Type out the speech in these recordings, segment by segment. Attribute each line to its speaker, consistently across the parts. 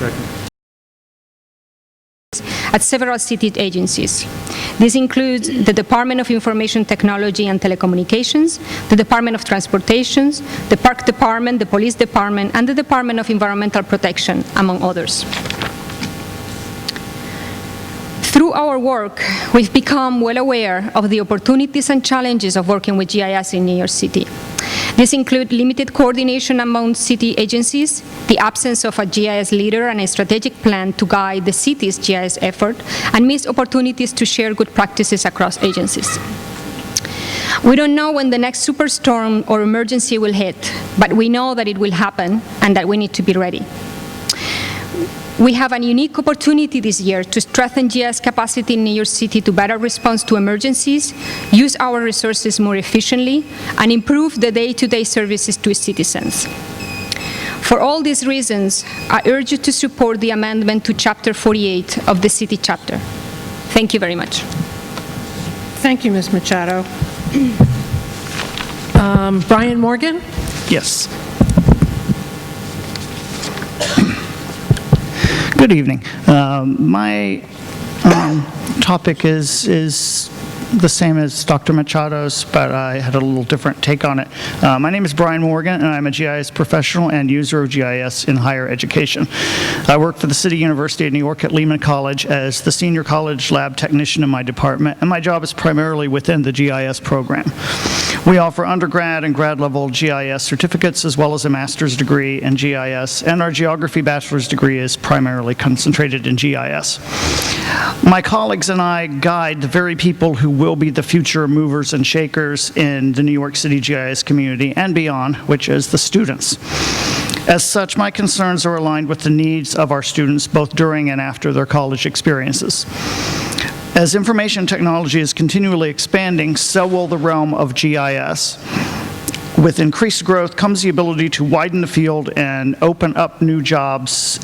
Speaker 1: Second.
Speaker 2: At several city agencies. This includes the Department of Information Technology and Telecommunications, the Department of Transportation, the Park Department, the Police Department, and the Department of Environmental Protection, among others. Through our work, we've become well aware of the opportunities and challenges of working with GIS in New York City. These include limited coordination among city agencies, the absence of a GIS leader and a strategic plan to guide the city's GIS effort, and missed opportunities to share good practices across agencies. We don't know when the next superstorm or emergency will hit, but we know that it will happen and that we need to be ready. We have a unique opportunity this year to strengthen GIS capacity in New York City to better respond to emergencies, use our resources more efficiently, and improve the day-to-day services to citizens. For all these reasons, I urge you to support the amendment to Chapter 48 of the City Chapter. Thank you very much.
Speaker 3: Thank you, Ms. Machado. Brian Morgan?
Speaker 4: Yes. Good evening. My topic is the same as Dr. Machado's, but I had a little different take on it. My name is Brian Morgan, and I'm a GIS professional and user of GIS in higher education. I work for the City University of New York at Lehman College as the senior college lab technician in my department, and my job is primarily within the GIS program. We offer undergrad and grad level GIS certificates as well as a master's degree in GIS, and our geography bachelor's degree is primarily concentrated in GIS. My colleagues and I guide the very people who will be the future movers and shakers in the New York City GIS community and beyond, which is the students. As such, my concerns are aligned with the needs of our students both during and after their college experiences. As information technology is continually expanding, so will the realm of GIS. With increased growth comes the ability to widen the field and open up new jobs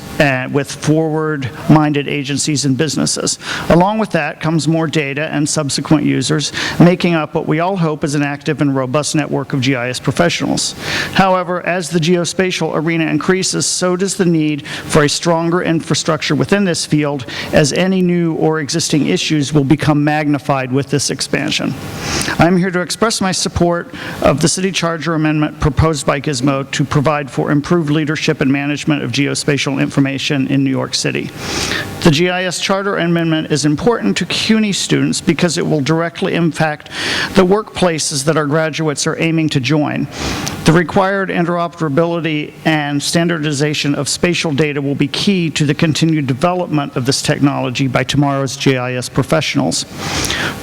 Speaker 4: with forward-minded agencies and businesses. Along with that comes more data and subsequent users, making up what we all hope is an active and robust network of GIS professionals. However, as the geospatial arena increases, so does the need for a stronger infrastructure within this field, as any new or existing issues will become magnified with this expansion. I'm here to express my support of the City Charter Amendment proposed by Gizmo to provide for improved leadership and management of geospatial information in New York City. The GIS Charter Amendment is important to CUNY students because it will directly impact the workplaces that our graduates are aiming to join. The required interoperability and standardization of spatial data will be key to the continued development of this technology by tomorrow's GIS professionals.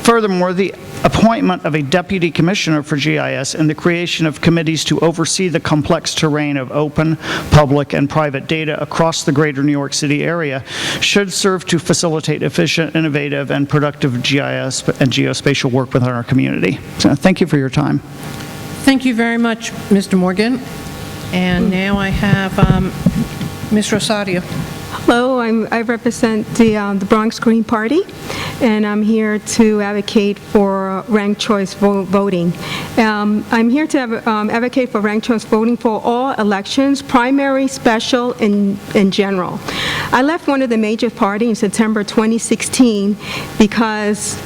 Speaker 4: Furthermore, the appointment of a deputy commissioner for GIS and the creation of committees to oversee the complex terrain of open, public, and private data across the greater New York City area should serve to facilitate efficient, innovative, and productive GIS and geospatial work within our community. So thank you for your time.
Speaker 3: Thank you very much, Mr. Morgan. And now I have Ms. Rosario.
Speaker 5: Hello, I represent the Bronx Green Party, and I'm here to advocate for ranked choice voting. I'm here to advocate for ranked choice voting for all elections, primary, special, and general. I left one of the major parties in September 2016 because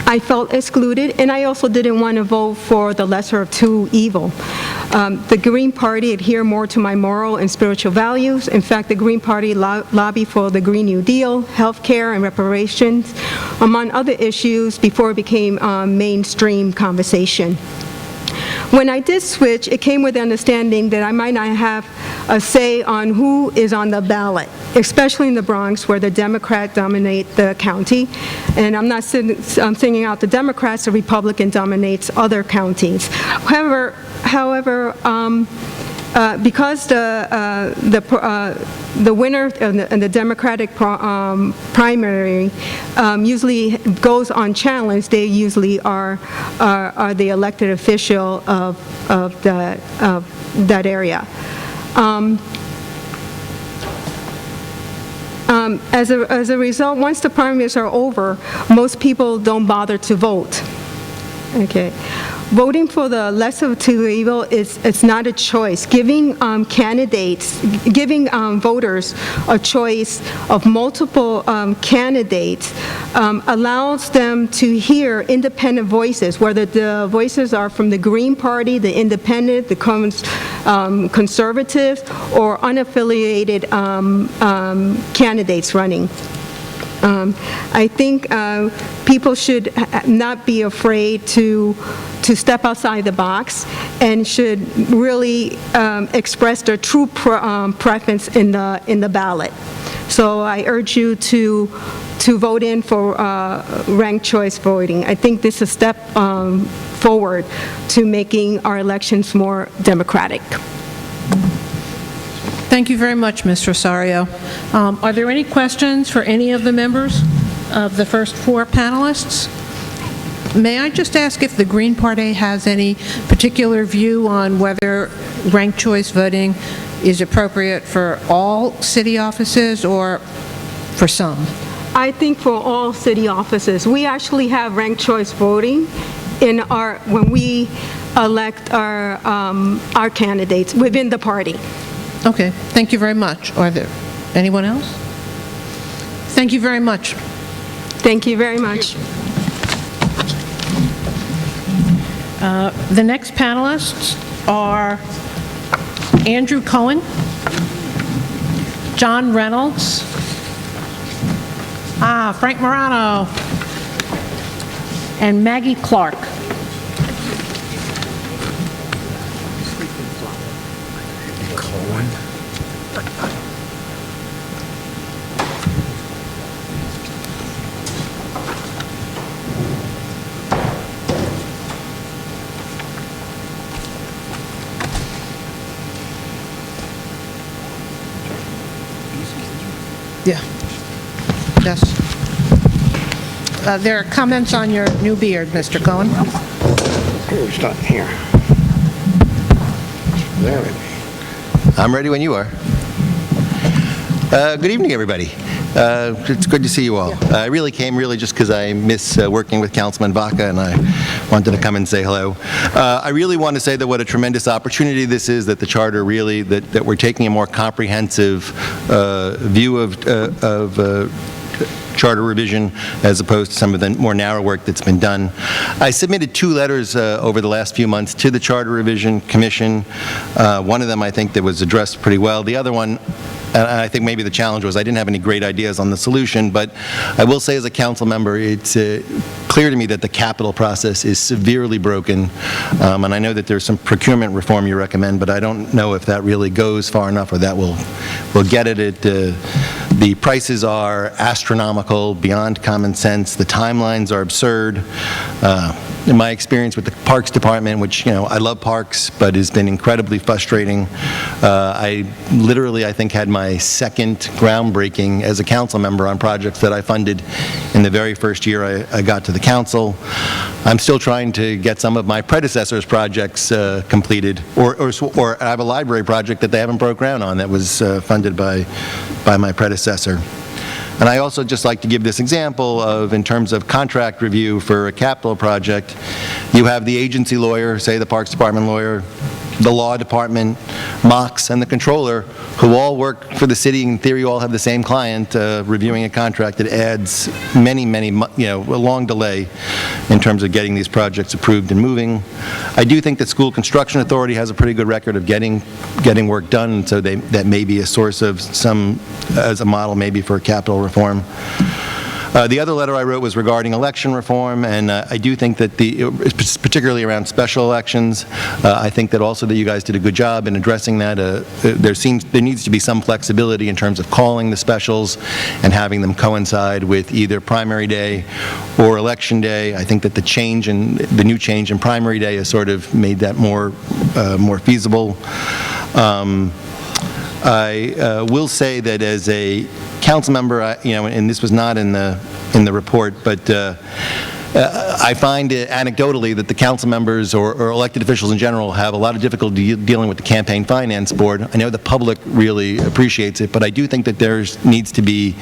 Speaker 5: I felt excluded, and I also didn't want to vote for the lesser of two evils. The Green Party adhere more to my moral and spiritual values. In fact, the Green Party lobbied for the Green New Deal, health care, and reparations, among other issues, before it became mainstream conversation. When I did switch, it came with the understanding that I might not have a say on who is on the ballot, especially in the Bronx, where the Democrats dominate the county. And I'm not singling out the Democrats, the Republican dominates other counties. However, because the winner in the Democratic primary usually goes unchallenged, they usually are the elected official of that area. As a result, once the primaries are over, most people don't bother to vote. Okay. voting for the lesser of two evil it's not a choice. Giving voters a choice of multiple candidates allows them to hear independent voices, whether the voices are from the Green Party, the Independent, the Conservatives, or unaffiliated candidates running. I think people should not be afraid to step outside the box and should really express their true preference in the ballot. So I urge you to vote in for ranked choice voting. I think this is a step forward to making our elections more democratic.
Speaker 3: Thank you very much, Ms. Rosario. Are there any questions for any of the members of the first four panelists? May I just ask if the Green Party has any particular view on whether ranked choice voting is appropriate for all city offices or for some?
Speaker 5: I think for all city offices. We actually have ranked choice voting when we elect our candidates within the party.
Speaker 3: Okay, thank you very much. Are there anyone else? Thank you very much.
Speaker 5: Thank you very much.
Speaker 3: The next panelists are Andrew Cohen, John Reynolds, Frank Morano, and Maggie Clark. Yeah. Yes. There are comments on your new beard, Mr. Cohen.
Speaker 1: We're starting here. There we go.
Speaker 6: I'm ready when you are. Good evening, everybody. It's good to see you all. I really came just because I miss working with Councilman Vaca, and I wanted to come and say hello. I really want to say that what a tremendous opportunity this is, that the charter really, that we're taking a more comprehensive view of charter revision as opposed to some of the more narrow work that's been done. I submitted 2 letters over the last few months to the Charter Revision Commission. One of them I think that was addressed pretty well. The other one, and I think maybe the challenge was I didn't have any great ideas on the solution, but I will say as a council member, it's clear to me that the capital process is severely broken, and I know that there's some procurement reform you recommend, but I don't know if that really goes far enough or that will get at it. The prices are astronomical, beyond common sense. The timelines are absurd. In my experience with the Parks Department, which, I love parks, but has been incredibly frustrating. I literally, I think, had my second groundbreaking as a council member on projects that I funded in the very first year I got to the council. I'm still trying to get some of my predecessors' projects completed, or I have a library project that they haven't broke ground on that was funded by my predecessor. And I also just like to give this example of, in terms of contract review for a capital project, you have the agency lawyer, say the Parks Department lawyer, the law department, Mox, and the controller, who all work for the city. In theory, all have the same client reviewing a contract. That adds many, a long delay in terms of getting these projects approved and moving. I do think that School Construction Authority has a pretty good record of getting work done, and so that may be a source of some, as a model maybe for capital reform. The other letter I wrote was regarding election reform, and I do think that particularly around special elections, I think that also that you guys did a good job in addressing that. There needs to be some flexibility in terms of calling the specials and having them coincide with either primary day or election day. I think that the new change in primary day has sort of made that more feasible. I will say that as a council member, and this was not in the report, but I find anecdotally that the council members or elected officials in general have a lot of difficulty dealing with the campaign finance board. I know the public really appreciates it, but I do think that there needs to be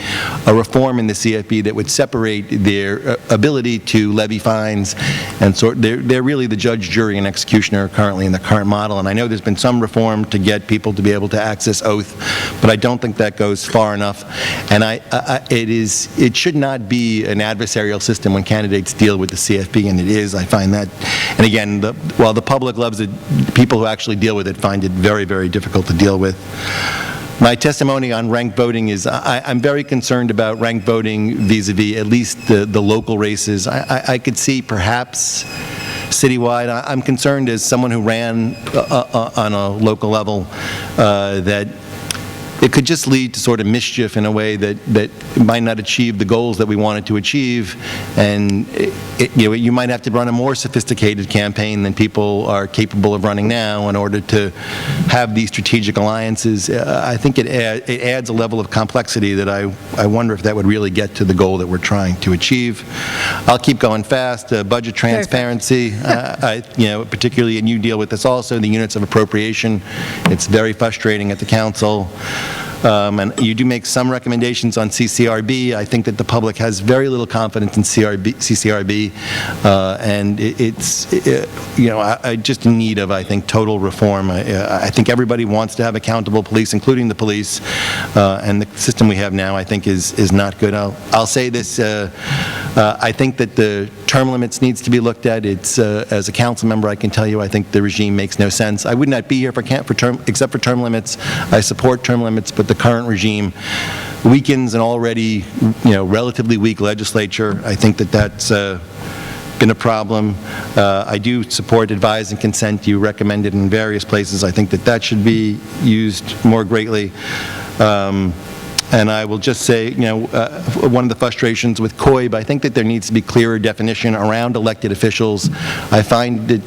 Speaker 6: a reform in the CFB that would separate their ability to levy fines, and they're really the judge, jury, and executioner currently in the current model. And I know there's been some reform to get people to be able to access oath, but I don't think that goes far enough. And it should not be an adversarial system when candidates deal with the CFB, and it is. I find that, and again, while the public loves it, people who actually deal with it find it very, very difficult to deal with. My testimony on ranked voting is I'm very concerned about ranked voting vis-a-vis at least the local races. I could see perhaps citywide. I'm concerned as someone who ran on a local level that it could just lead to sort of mischief in a way that might not achieve the goals that we wanted to achieve, and you might have to run a more sophisticated campaign than people are capable of running now in order to have these strategic alliances. I think it adds a level of complexity that I wonder if that would really get to the goal that we're trying to achieve. I'll keep going fast. Budget transparency, particularly, and you deal with this also, the units of appropriation. It's very frustrating at the council. And you do make some recommendations on CCRB. I think that the public has very little confidence in CCRB, and it's just in need of, I think, total reform. I think everybody wants to have accountable police, including the police, and the system we have now, I think, is not good. I'll say this. I think that the term limits needs to be looked at. It's as a council member, I can tell you, I think the regime makes no sense. I would not be here except for term limits. I support term limits, but the current regime weakens an already, relatively weak legislature. I think that that's been a problem. I do support advise and consent. You recommend it in various places. I think that that should be used more greatly. And I will just say, one of the frustrations with COIB, I think that there needs to be clearer definition around elected officials. I find it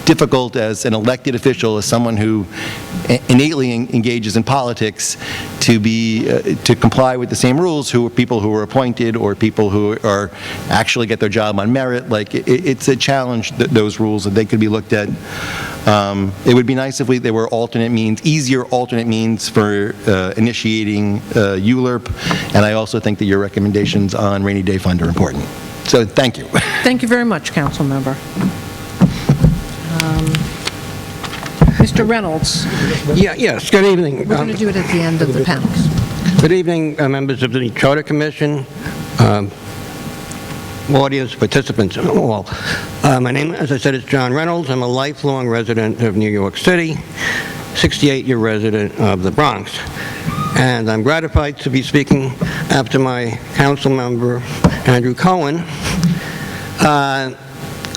Speaker 6: difficult as an elected official, as someone who innately engages in politics, to comply with the same rules who are people who are appointed or people who are actually get their job on merit. Like, it's a challenge, those rules, that they could be looked at. It would be nice if there were easier alternate means for initiating ULURP, and I also think that your recommendations on rainy day fund are important. So thank you.
Speaker 3: Thank you very much, Council Member. Mr. Reynolds.
Speaker 1: Yes, good evening.
Speaker 3: We're going to do it at the end of the panels.
Speaker 1: Good evening, members of the Charter Commission, audience, participants, and all. My name, as I said, is John Reynolds. I'm a lifelong resident of New York City, 68-year resident of the Bronx. And I'm gratified to be speaking after my council member, Andrew Cohen.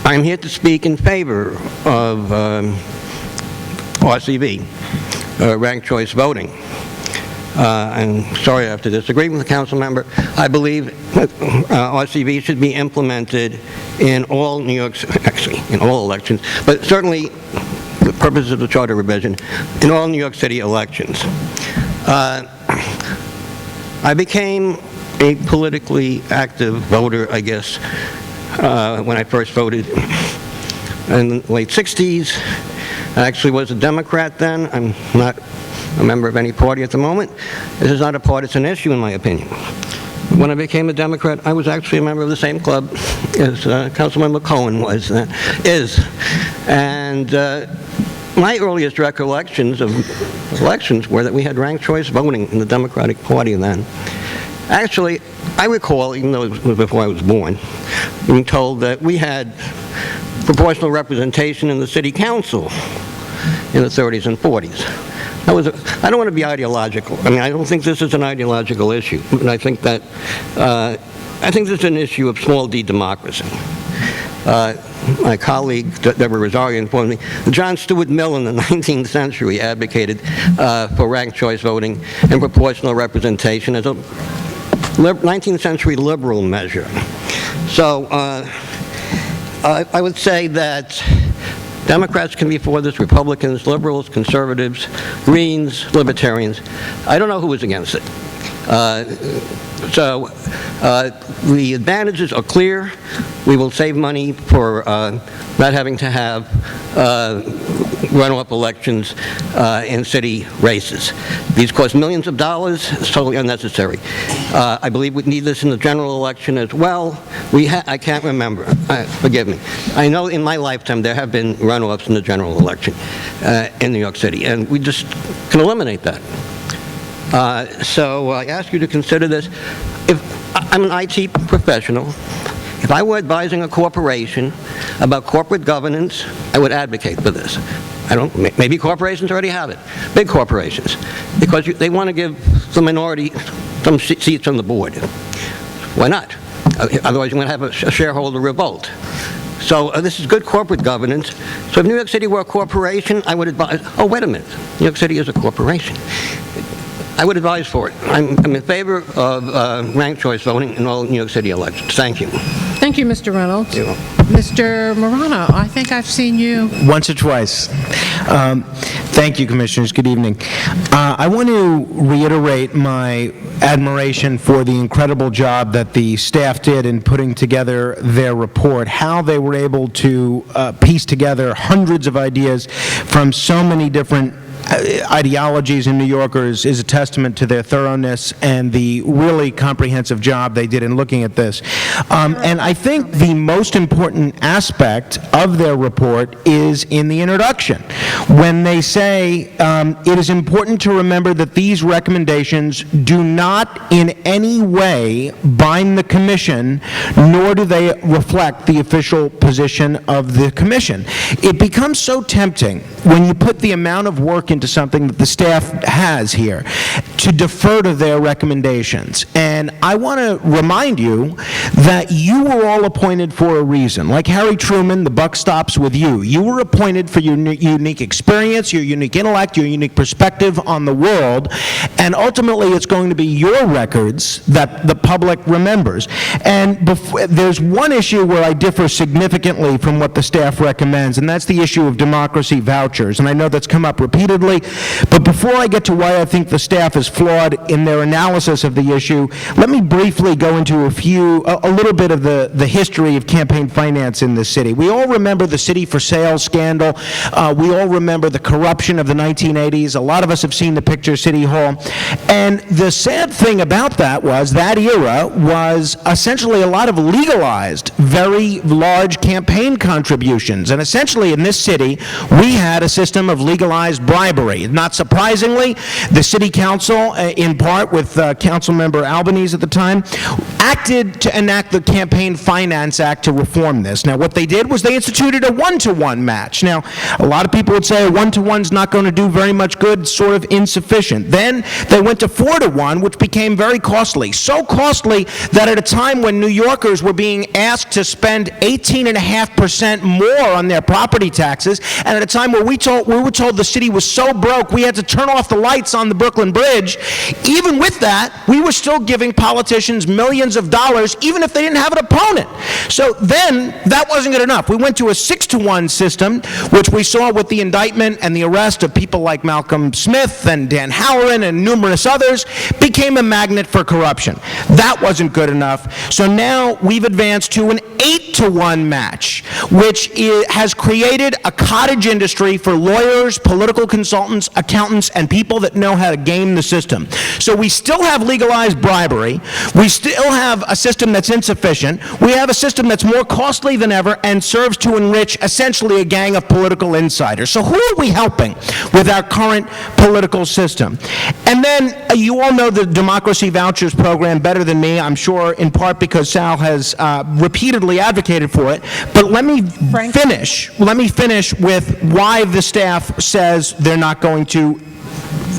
Speaker 1: I'm here to speak in favor of RCV, ranked choice voting. I'm sorry I have to disagree with the council member. I believe RCV should be implemented in all New York's, actually in all elections, but certainly for the purposes of the charter revision, in all New York City elections. I became a politically active voter, I guess, when I first voted in the late 60s. I actually was a Democrat then. I'm not a member of any party at the moment. This is not a partisan issue, in my opinion. When I became a Democrat, I was actually a member of the same club as Councilmember Cohen is. And my earliest recollections of elections were that we had ranked choice voting in the Democratic Party then. Actually, I recall, even though it was before I was born, being told that we had proportional representation in the city council in the 30s and 40s. I don't want to be ideological. I mean, I don't think this is an ideological issue. And I think that, this is an issue of small d democracy. My colleague, Deborah Rosario, informed me that John Stuart Mill in the 19th century advocated for ranked choice voting and proportional representation as a 19th century liberal measure. So I would say that Democrats can be for this, Republicans, liberals, conservatives, Greens, libertarians. I don't know who is against it. So the advantages are clear. We will save money for not having to have runoff elections in city races. These cost millions of dollars. It's totally unnecessary. I believe we need this in the general election as well. I can't remember. Forgive me. I know in my lifetime there have been runoffs in the general election in New York City, and we just can eliminate that. So I ask you to consider this. If I'm an IT professional, if I were advising a corporation about corporate governance, I would advocate for this. Maybe corporations already have it, big corporations, because they want to give the minority some seats on the board. Why not? Otherwise, you're going to have a shareholder revolt. So this is good corporate governance. So if New York City were a corporation, I would advise, oh, wait a minute, New York City is a corporation. I would advise for it. I'm in favor of ranked choice voting in all New York City elections. Thank you.
Speaker 3: Thank you, Mr. Reynolds.
Speaker 1: You're welcome.
Speaker 3: Mr. Morano, I think I've seen you.
Speaker 7: Once or twice. Thank you, Commissioners. Good evening. I want to reiterate my admiration for the incredible job that the staff did in putting together their report, how they were able to piece together hundreds of ideas from so many different ideologies in New Yorkers is a testament to their thoroughness and the really comprehensive job they did in looking at this. And I think the most important aspect of their report is in the introduction, when they say it is important to remember that these recommendations do not in any way bind the Commission, nor do they reflect the official position of the Commission. It becomes so tempting when you put the amount of work into something that the staff has here to defer to their recommendations. And I want to remind you that you were all appointed for a reason. Like Harry Truman, the buck stops with you. You were appointed for your unique experience, your unique intellect, your unique perspective on the world, and ultimately it's going to be your records that the public remembers. And there's one issue where I differ significantly from what the staff recommends, and that's the issue of democracy vouchers. And I know that's come up repeatedly, but before I get to why I think the staff is flawed in their analysis of the issue, let me briefly go into a little bit of the history of campaign finance in this city. We all remember the city for sale scandal. We all remember the corruption of the 1980s. A lot of us have seen the picture City Hall. And the sad thing about that era was essentially a lot of legalized, very large campaign contributions. And essentially in this city, we had a system of legalized bribery. Not surprisingly, the city council, in part with council member Albanese at the time, acted to enact the Campaign Finance Act to reform this. Now, what they did was they instituted a one-to-one match. Now, a lot of people would say a one-to-one's not going to do very much good, sort of insufficient. Then they went to 4-to-1, which became very costly. So costly that at a time when New Yorkers were being asked to spend 18.5% more on their property taxes, and at a time where we were told the city was so broke we had to turn off the lights on the Brooklyn Bridge, even with that, we were still giving politicians millions of dollars, even if they didn't have an opponent. So then, that wasn't good enough. We went to a 6-to-1 system, which we saw with the indictment and the arrest of people like Malcolm Smith and Dan Halloran and numerous others, became a magnet for corruption. That wasn't good enough. So now we've advanced to an 8-to-1 match, which has created a cottage industry for lawyers, political consultants, accountants, and people that know how to game the system. So we still have legalized bribery. We still have a system that's insufficient. We have a system that's more costly than ever and serves to enrich essentially a gang of political insiders. So who are we helping with our current political system? And then you all know the Democracy Vouchers program better than me, I'm sure in part because Sal has repeatedly advocated for it. But let me finish with why the staff says they're not going to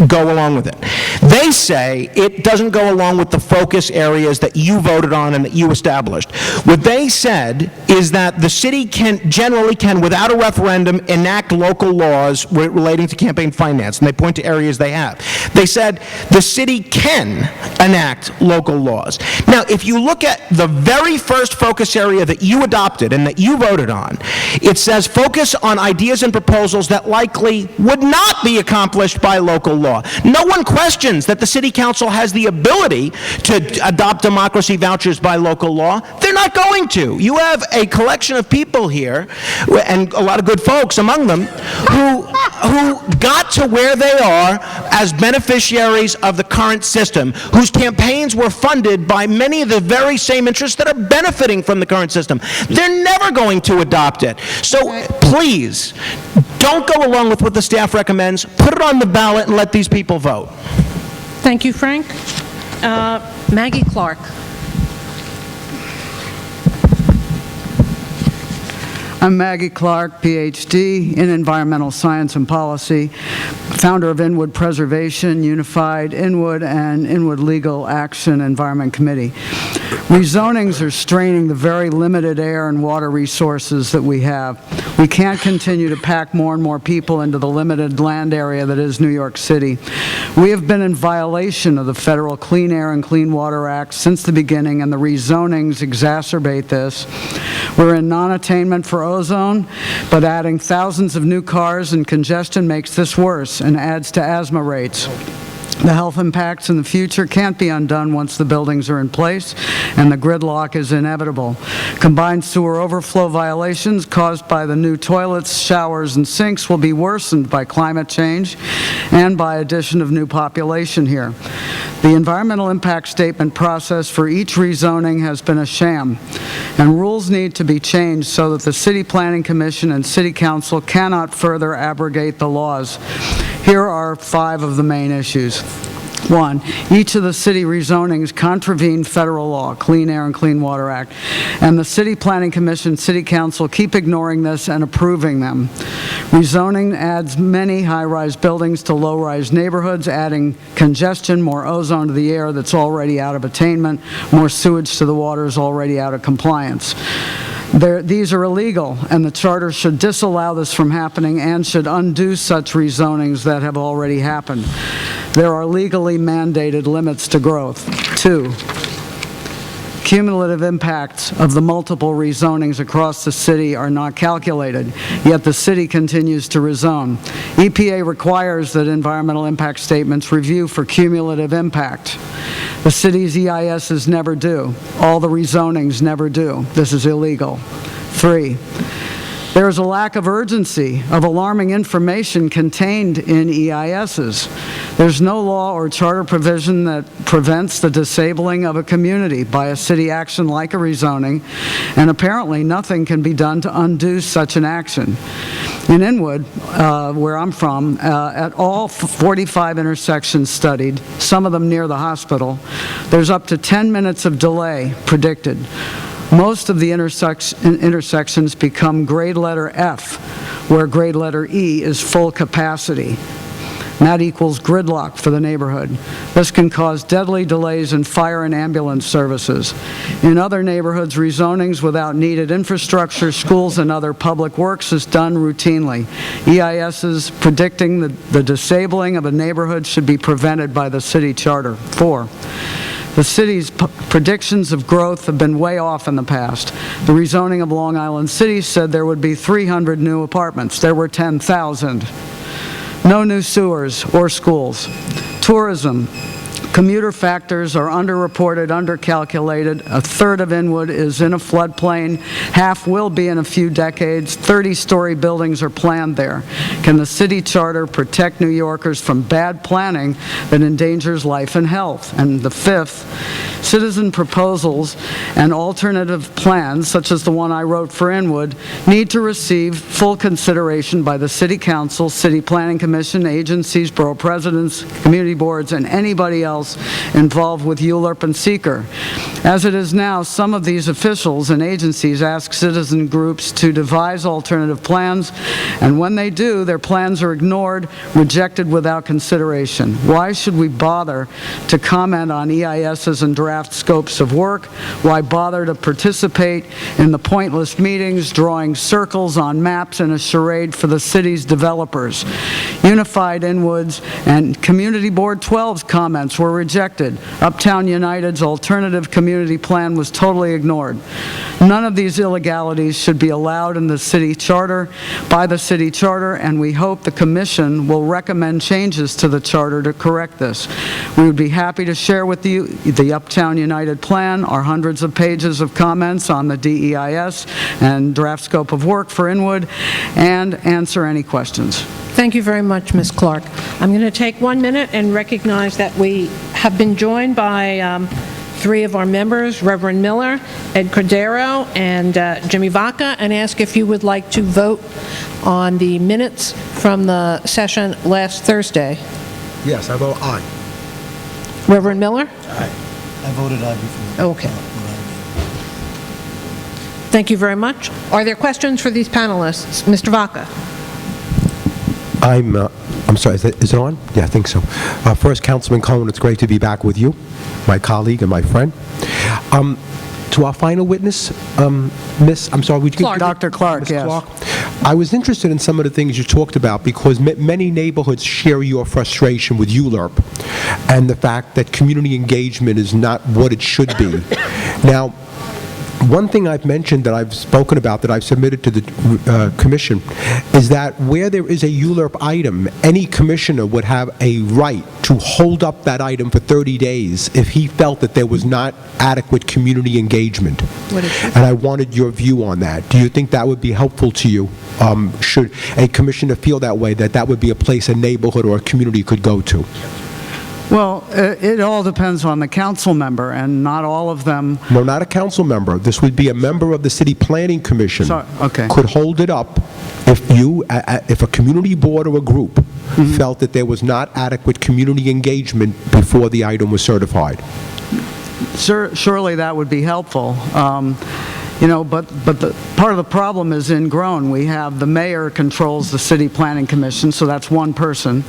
Speaker 7: go along with it. They say it doesn't go along with the focus areas that you voted on and that you established. What they said is that the city generally can, without a referendum, enact local laws relating to campaign finance, and they point to areas they have. They said the city can enact local laws. Now, if you look at the very first focus area that you adopted and that you voted on, it says focus on ideas and proposals that likely would not be accomplished by local law. No one questions that the city council has the ability to adopt democracy vouchers by local law. They're not going to. You have a collection of people here, and a lot of good folks among them, who got to where they are as beneficiaries of the current system, whose campaigns were funded by many of the very same interests that are benefiting from the current system. They're never going to adopt it. So please, don't go along with what the staff recommends. Put it on the ballot and let these people vote.
Speaker 3: Thank you, Frank. Maggie Clark.
Speaker 8: I'm Maggie Clark, PhD in Environmental Science and Policy, founder of Inwood Preservation, Unified Inwood, and Inwood Legal Action Environment Committee. Rezonings are straining the very limited air and water resources that we have. We can't continue to pack more and more people into the limited land area that is New York City. We have been in violation of the Federal Clean Air and Clean Water Act since the beginning, and the rezonings exacerbate this. We're in non-attainment for ozone, but adding thousands of new cars and congestion makes this worse and adds to asthma rates. The health impacts in the future can't be undone once the buildings are in place, and the gridlock is inevitable. Combined sewer overflow violations caused by the new toilets, showers, and sinks will be worsened by climate change and by addition of new population here. The environmental impact statement process for each rezoning has been a sham, and rules need to be changed so that the City Planning Commission and City Council cannot further abrogate the laws. Here are 5 of the main issues. 1, each of the city rezonings contravene federal law, Clean Air and Clean Water Act, and the City Planning Commission, City Council keep ignoring this and approving them. Rezoning adds many high-rise buildings to low-rise neighborhoods, adding congestion, more ozone to the air that's already out of attainment, more sewage to the waters already out of compliance. These are illegal, and the charter should disallow this from happening and should undo such rezonings that have already happened. There are legally mandated limits to growth. 2, cumulative impacts of the multiple rezonings across the city are not calculated, yet the city continues to rezone. EPA requires that environmental impact statements review for cumulative impact. The city's EISs never do. All the rezonings never do. This is illegal. 3, there is a lack of urgency of alarming information contained in EISs. There's no law or charter provision that prevents the disabling of a community by a city action like a rezoning, and apparently nothing can be done to undo such an action. In Inwood, where I'm from, at all 45 intersections studied, some of them near the hospital, there's up to 10 minutes of delay predicted. Most of the intersections become grade letter F, where grade letter E is full capacity. And that equals gridlock for the neighborhood. This can cause deadly delays in fire and ambulance services. In other neighborhoods, rezonings without needed infrastructure, schools, and other public works is done routinely. EISs predicting the disabling of a neighborhood should be prevented by the city charter. 4, the city's predictions of growth have been way off in the past. The rezoning of Long Island City said there would be 300 new apartments. There were 10,000. No new sewers or schools. Tourism. Commuter factors are underreported, undercalculated. A third of Inwood is in a floodplain. Half will be in a few decades. 30-story buildings are planned there. Can the city charter protect New Yorkers from bad planning that endangers life and health? And the 5th, citizen proposals and alternative plans, such as the one I wrote for Inwood, need to receive full consideration by the City Council, City Planning Commission, agencies, borough presidents, community boards, and anybody else involved with ULURP and SEEKR. As it is now, some of these officials and agencies ask citizen groups to devise alternative plans, and when they do, their plans are ignored, rejected without consideration. Why should we bother to comment on EISs and draft scopes of work? Why bother to participate in the pointless meetings, drawing circles on maps in a charade for the city's developers? Unified Inwood's and Community Board 12's comments were rejected. Uptown United's alternative community community plan was totally ignored. None of these illegalities should be allowed in the city charter, by the city charter, and we hope the commission will recommend changes to the charter to correct this. We would be happy to share with you the Uptown United Plan, our hundreds of pages of comments on the DEIS and draft scope of work for Inwood, and answer any questions.
Speaker 3: Thank you very much, Ms. Clark. I'm going to take 1 minute and recognize that we have been joined by 3 of our members, Reverend Miller, Ed Cordero, and Jimmy Vaca, and ask if you would like to vote on the minutes from the session last Thursday.
Speaker 9: Yes, I vote aye.
Speaker 3: Reverend Miller?
Speaker 10: I voted aye before.
Speaker 3: Okay. Thank you very much. Are there questions for these panelists? Mr. Vaca?
Speaker 9: I'm sorry, is it on? Yeah, I think so. First, Councilman Cohen, it's great to be back with you, my colleague and my friend. To our final witness, Miss, I'm sorry, would you
Speaker 3: Clark.
Speaker 8: Dr. Clark,
Speaker 9: Ms.
Speaker 8: yes.
Speaker 9: Clark? I was interested in some of the things you talked about because many neighborhoods share your frustration with ULURP and the fact that community engagement is not what it should be. Now, one thing I've mentioned that I've spoken about that I've submitted to the commission is that where there is a ULURP item, any commissioner would have a right to hold up that item for 30 days if he felt that there was not adequate community engagement. And I wanted your view on that. Do you think that would be helpful to you? Should a commissioner feel that way, that that would be a place a neighborhood or a community could go to?
Speaker 8: Well, it all depends on the council member, and not all of them.
Speaker 9: No, not a council member. This would be a member of the City Planning Commission.
Speaker 8: Sorry, okay.
Speaker 9: Could hold it up if a community board or a group felt that there was not adequate community engagement before the item was certified.
Speaker 8: Surely that would be helpful. You know, but the part of the problem is ingrown. We have the mayor controls the city planning commission, so that's one person,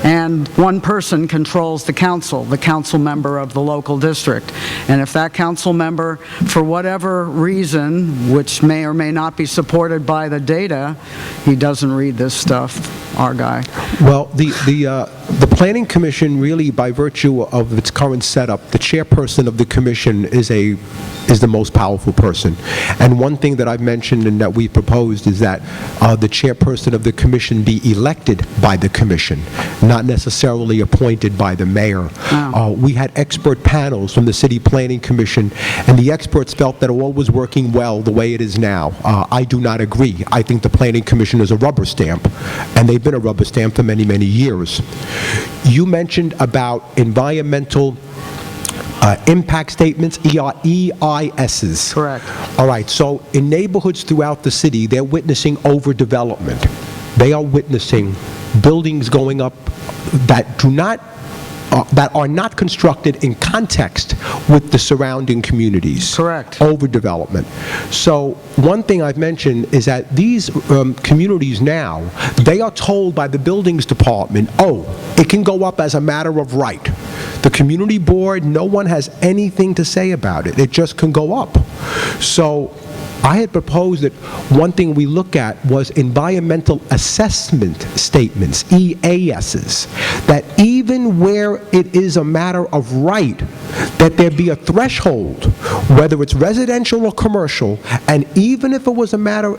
Speaker 8: and one person controls the council member of the local district. And if that council member, for whatever reason, which may or may not be supported by the data, he doesn't read this stuff, our guy.
Speaker 9: Well, the Planning Commission really, by virtue of its current setup, the chairperson of the commission is the most powerful person. And one thing that I've mentioned and that we proposed is that the chairperson of the commission be elected by the commission, not necessarily appointed by the mayor.
Speaker 8: Wow.
Speaker 9: We had expert panels from the City Planning Commission, and the experts felt that all was working well the way it is now. I do not agree. I think the Planning Commission is a rubber stamp, and they've been a rubber stamp for many, many years. You mentioned about environmental impact statements, EISs.
Speaker 8: Correct.
Speaker 9: All right, so in neighborhoods throughout the city, they're witnessing overdevelopment. They are witnessing buildings going up that are not constructed in context with the surrounding communities.
Speaker 8: Correct.
Speaker 9: Overdevelopment. So one thing I've mentioned is that these communities now, they are told by the buildings department, oh, it can go up as a matter of right. The community board, no one has anything to say about it. It just can go up. So I had proposed that one thing we look at was environmental assessment statements, EASs, that even where it is a matter of right, that there be a threshold, whether it's residential or commercial, and even if it was a matter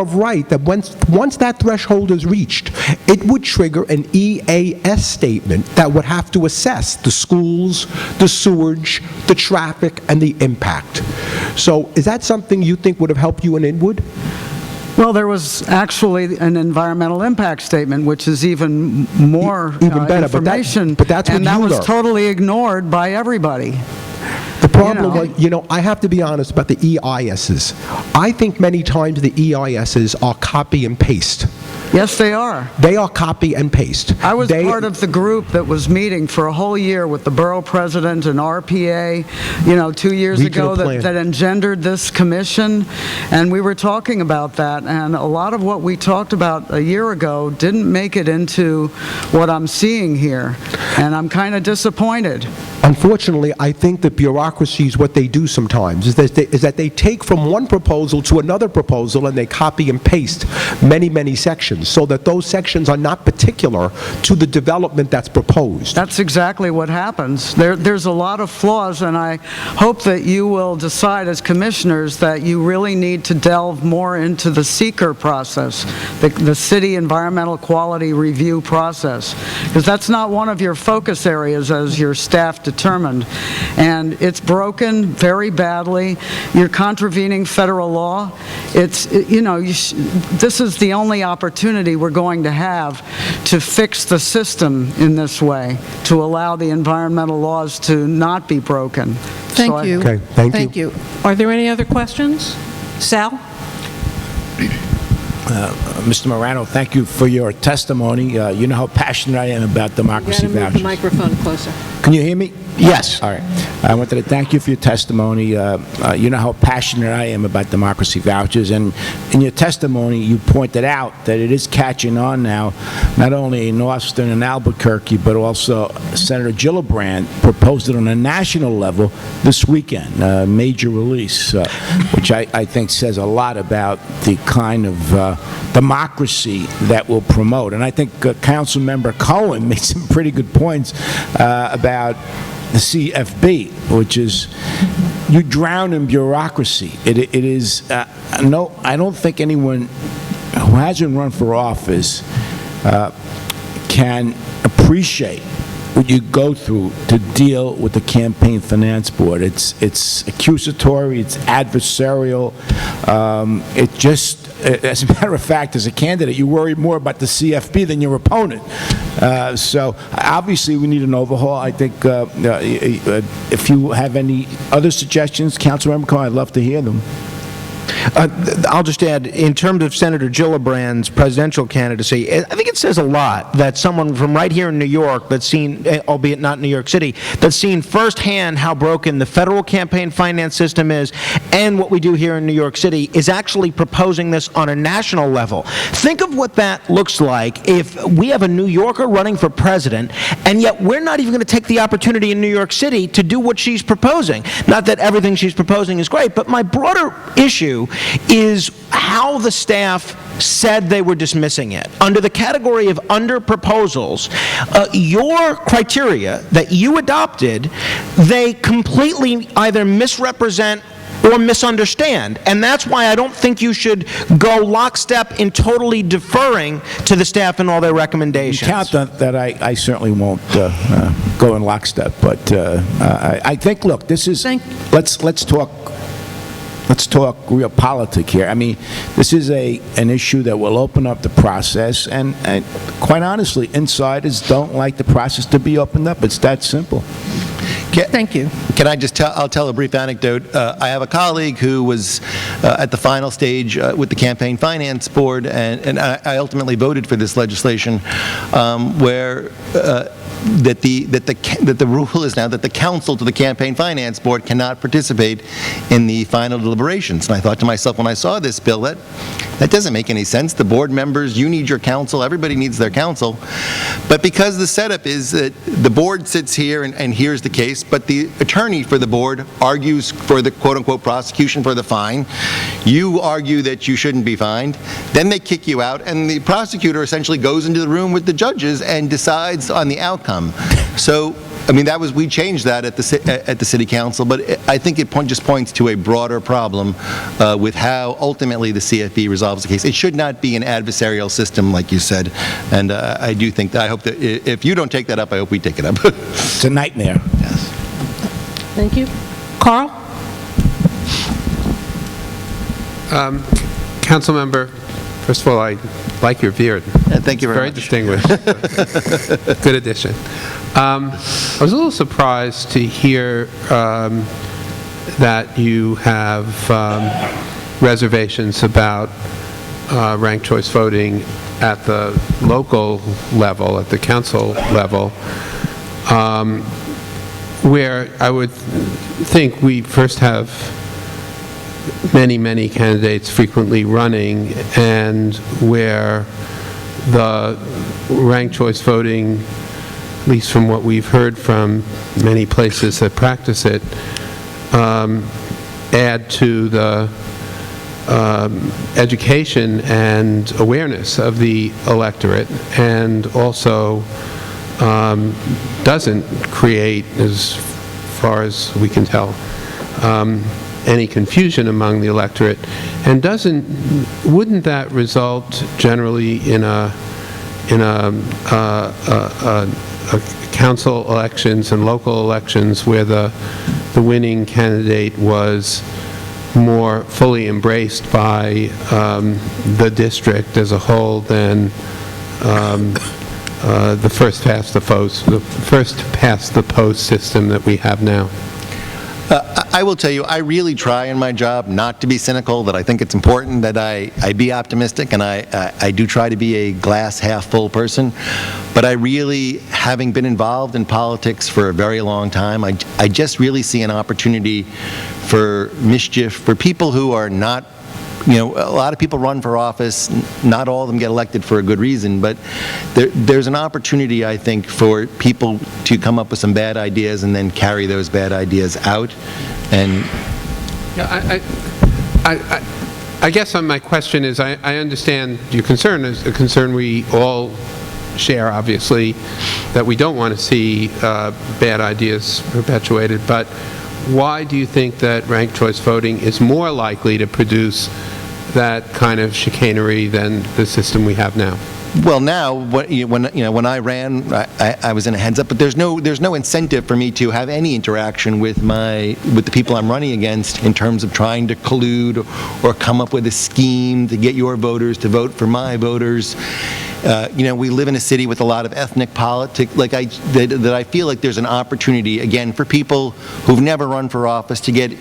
Speaker 9: of right, that once that threshold is reached, it would trigger an EAS statement that would have to assess the schools, the sewage, the traffic, and the impact. So is that something you think would have helped you in Inwood?
Speaker 8: Well, there was actually an environmental impact statement, which is even more
Speaker 9: Even better,
Speaker 8: information,
Speaker 9: but that's what
Speaker 8: and that
Speaker 9: you
Speaker 8: was
Speaker 9: learned.
Speaker 8: totally ignored by everybody.
Speaker 9: The problem was, I have to be honest about the EISs. I think many times the EISs are copy and paste.
Speaker 8: Yes, they are.
Speaker 9: They are copy and paste.
Speaker 8: I was part of the group that was meeting for a whole year with the borough president and RPA, 2 years
Speaker 9: Regional
Speaker 8: ago
Speaker 9: plan.
Speaker 8: that engendered this commission, and we were talking about that, and a lot of what we talked about a year ago didn't make it into what I'm seeing here, and I'm kind of disappointed.
Speaker 9: Unfortunately, I think that bureaucracies, what they do sometimes is that they take from one proposal to another proposal and they copy and paste many, many sections. sections so that those sections are not particular to the development that's proposed.
Speaker 8: That's exactly what happens. There's a lot of flaws, and I hope that you will decide as commissioners that you really need to delve more into the seeker process, the city environmental quality review process, because that's not one of your focus areas as your staff determined. And it's broken very badly. You're contravening federal law. This is the only opportunity we're going to have to fix the system in this way, to allow the environmental laws to not be broken.
Speaker 3: Thank you.
Speaker 9: Okay, thank you.
Speaker 3: Thank you. Are there any other questions? Sal?
Speaker 11: Mr. Morano, thank you for your testimony. You know how passionate I am about democracy
Speaker 3: You gotta move the
Speaker 11: vouchers.
Speaker 3: microphone closer.
Speaker 11: Can you hear me?
Speaker 7: Yes.
Speaker 11: All right. I wanted to thank you for your testimony. You know how passionate I am about democracy vouchers, and in your testimony, you pointed out that it is catching on now, not only in Austin and Albuquerque, but also Senator Gillibrand proposed it on a national level this weekend, a major release, which I think says a lot about the kind of democracy that will promote. And I think Councilmember Cohen made some pretty good points about the CFB, which is you drown in bureaucracy. It is no. I don't think anyone who hasn't run for office can appreciate what you go through to deal with the Campaign Finance Board. It's accusatory. It's adversarial. It just. As a matter of fact, as a candidate, you worry more about the CFB than your opponent. So obviously we need an overhaul. I think if you have any other suggestions, Councilmember Cohen, I'd love to hear them.
Speaker 7: I'll just add, in terms of Senator Gillibrand's presidential candidacy, I think it says a lot that someone from right here in New York that's seen, albeit not New York City, that's seen firsthand how broken the federal campaign finance system is and what we do here in New York City is actually proposing this on a national level. Think of what that looks like if we have a New Yorker running for president, and yet we're not even going to take the opportunity in New York City to do what she's proposing. Not that everything she's proposing is great, but my broader issue is how the staff said they were dismissing it. Under the category of under proposals, your criteria that you adopted, they completely either misrepresent or misunderstand. And that's why I don't think you should go lockstep in totally deferring to the staff and all their recommendations.
Speaker 11: Count that I certainly won't go in lockstep, but I think, look, this is, let's talk real politics here. I mean, this is an issue that will open up the process, and quite honestly, insiders don't like the process to be opened up. It's that simple.
Speaker 3: Thank you.
Speaker 6: Can I just I'll tell a brief anecdote. I have a colleague who was at the final stage with the Campaign Finance Board, and I ultimately voted for this legislation where that the rule is now that the counsel to the Campaign Finance Board cannot participate in the final deliberations. And I thought to myself when I saw this bill, that doesn't make any sense. The board members, you need your counsel, everybody needs their counsel. But because the setup is that the board sits here and hears the case, but the attorney for the board argues for the quote-unquote prosecution for the fine, you argue that you shouldn't be fined, then they kick you out, and the prosecutor essentially goes into the room with the judges and decides on the outcome. So, I mean, we changed that at the city council, but I think it just points to a broader problem with how ultimately the CFB resolves the case. It should not be an adversarial system, like you said, and I do think that I hope that if you don't take that up, I hope we take it up.
Speaker 11: It's a nightmare.
Speaker 6: Yes.
Speaker 3: Thank you. Carl?
Speaker 12: Councilmember, first of all, I like your beard.
Speaker 6: Thank you very much.
Speaker 12: Distinguished. Good addition. I was a little surprised to hear that you have reservations about ranked choice voting at the local level, at the council level, where I would think we first have many candidates frequently running, and where the ranked choice voting, at least from what we've heard from many places that practice it, add to the education and awareness of the electorate, and also doesn't create, as far as we can tell, any confusion among the electorate, and wouldn't that result generally in a council elections and local elections where the winning candidate was more fully embraced by the district as a whole than the first past the post system that we have now?
Speaker 6: I will tell you, I really try in my job not to be cynical, that I think it's important that I be optimistic, and I do try to be a glass half full person. But I really, having been involved in politics for a very long time, I just really see an opportunity for mischief, for people who are not, a lot of people run for office, not all of them get elected for a good reason, but there's an opportunity, I think, for people to come up with some bad ideas and then carry those bad ideas out. And
Speaker 12: yeah, I guess my question is, I understand your concern is a concern we all share, obviously, that we don't want to see bad ideas perpetuated, but why do you think that ranked choice voting is more likely to produce that kind of chicanery than the system we have now?
Speaker 6: Well, now, when I ran, I was in a heads up, but there's no incentive for me to have any interaction with the people I'm running against in terms of trying to collude or come up with a scheme to get your voters to vote for my voters. We live in a city with a lot of ethnic politics, that I feel like there's an opportunity, again, for people who've never run for office to get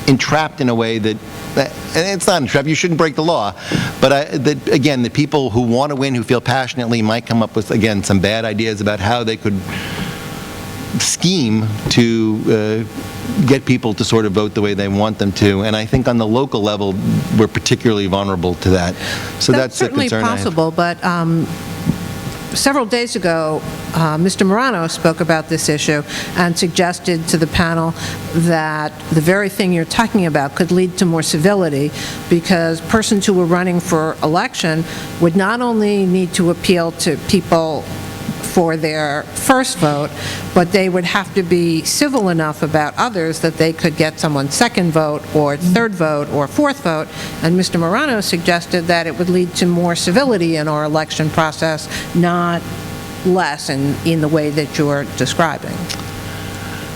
Speaker 6: entrapped in a way that, and it's not entrapped, you shouldn't break the law, but again, the people who want to win, who feel passionately, might come up with, again, some bad ideas about how they could scheme to get people to sort of vote the way they want them to. And I think on the local level, we're particularly vulnerable to that. So that's a concern I have.
Speaker 3: Certainly possible, but several days ago, Mr. Morano spoke about this issue and suggested to the panel that the very thing you're talking about could lead to more civility, because persons who were running for election would not only need to appeal to people for their first vote, but they would have to be civil enough about others that they could get someone's second vote or third vote or fourth vote. And Mr. Morano suggested that it would lead to more civility in our election process, not less in the way that you're describing.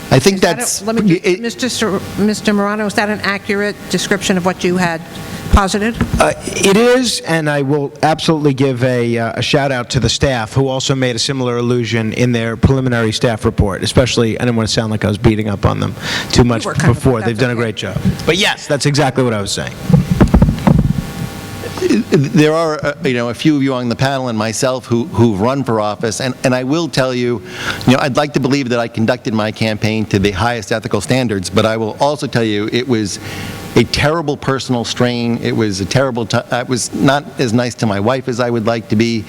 Speaker 6: I think that's...
Speaker 3: Mr. Morano, is that an accurate description of what you had posited?
Speaker 7: It is, and I will absolutely give a shout-out to the staff, who also made a similar allusion in their preliminary staff report, especially, I didn't want to sound like I was beating up on them too much before. They've done a great job. But yes, that's exactly what I was saying.
Speaker 6: There are, a few of you on the panel and myself who've run for office, and I will tell you, I'd like to believe that I conducted my campaign to the highest ethical standards, but I will also tell you it was a terrible personal strain. It was a terrible time. I was not as nice to my wife as I would like to be.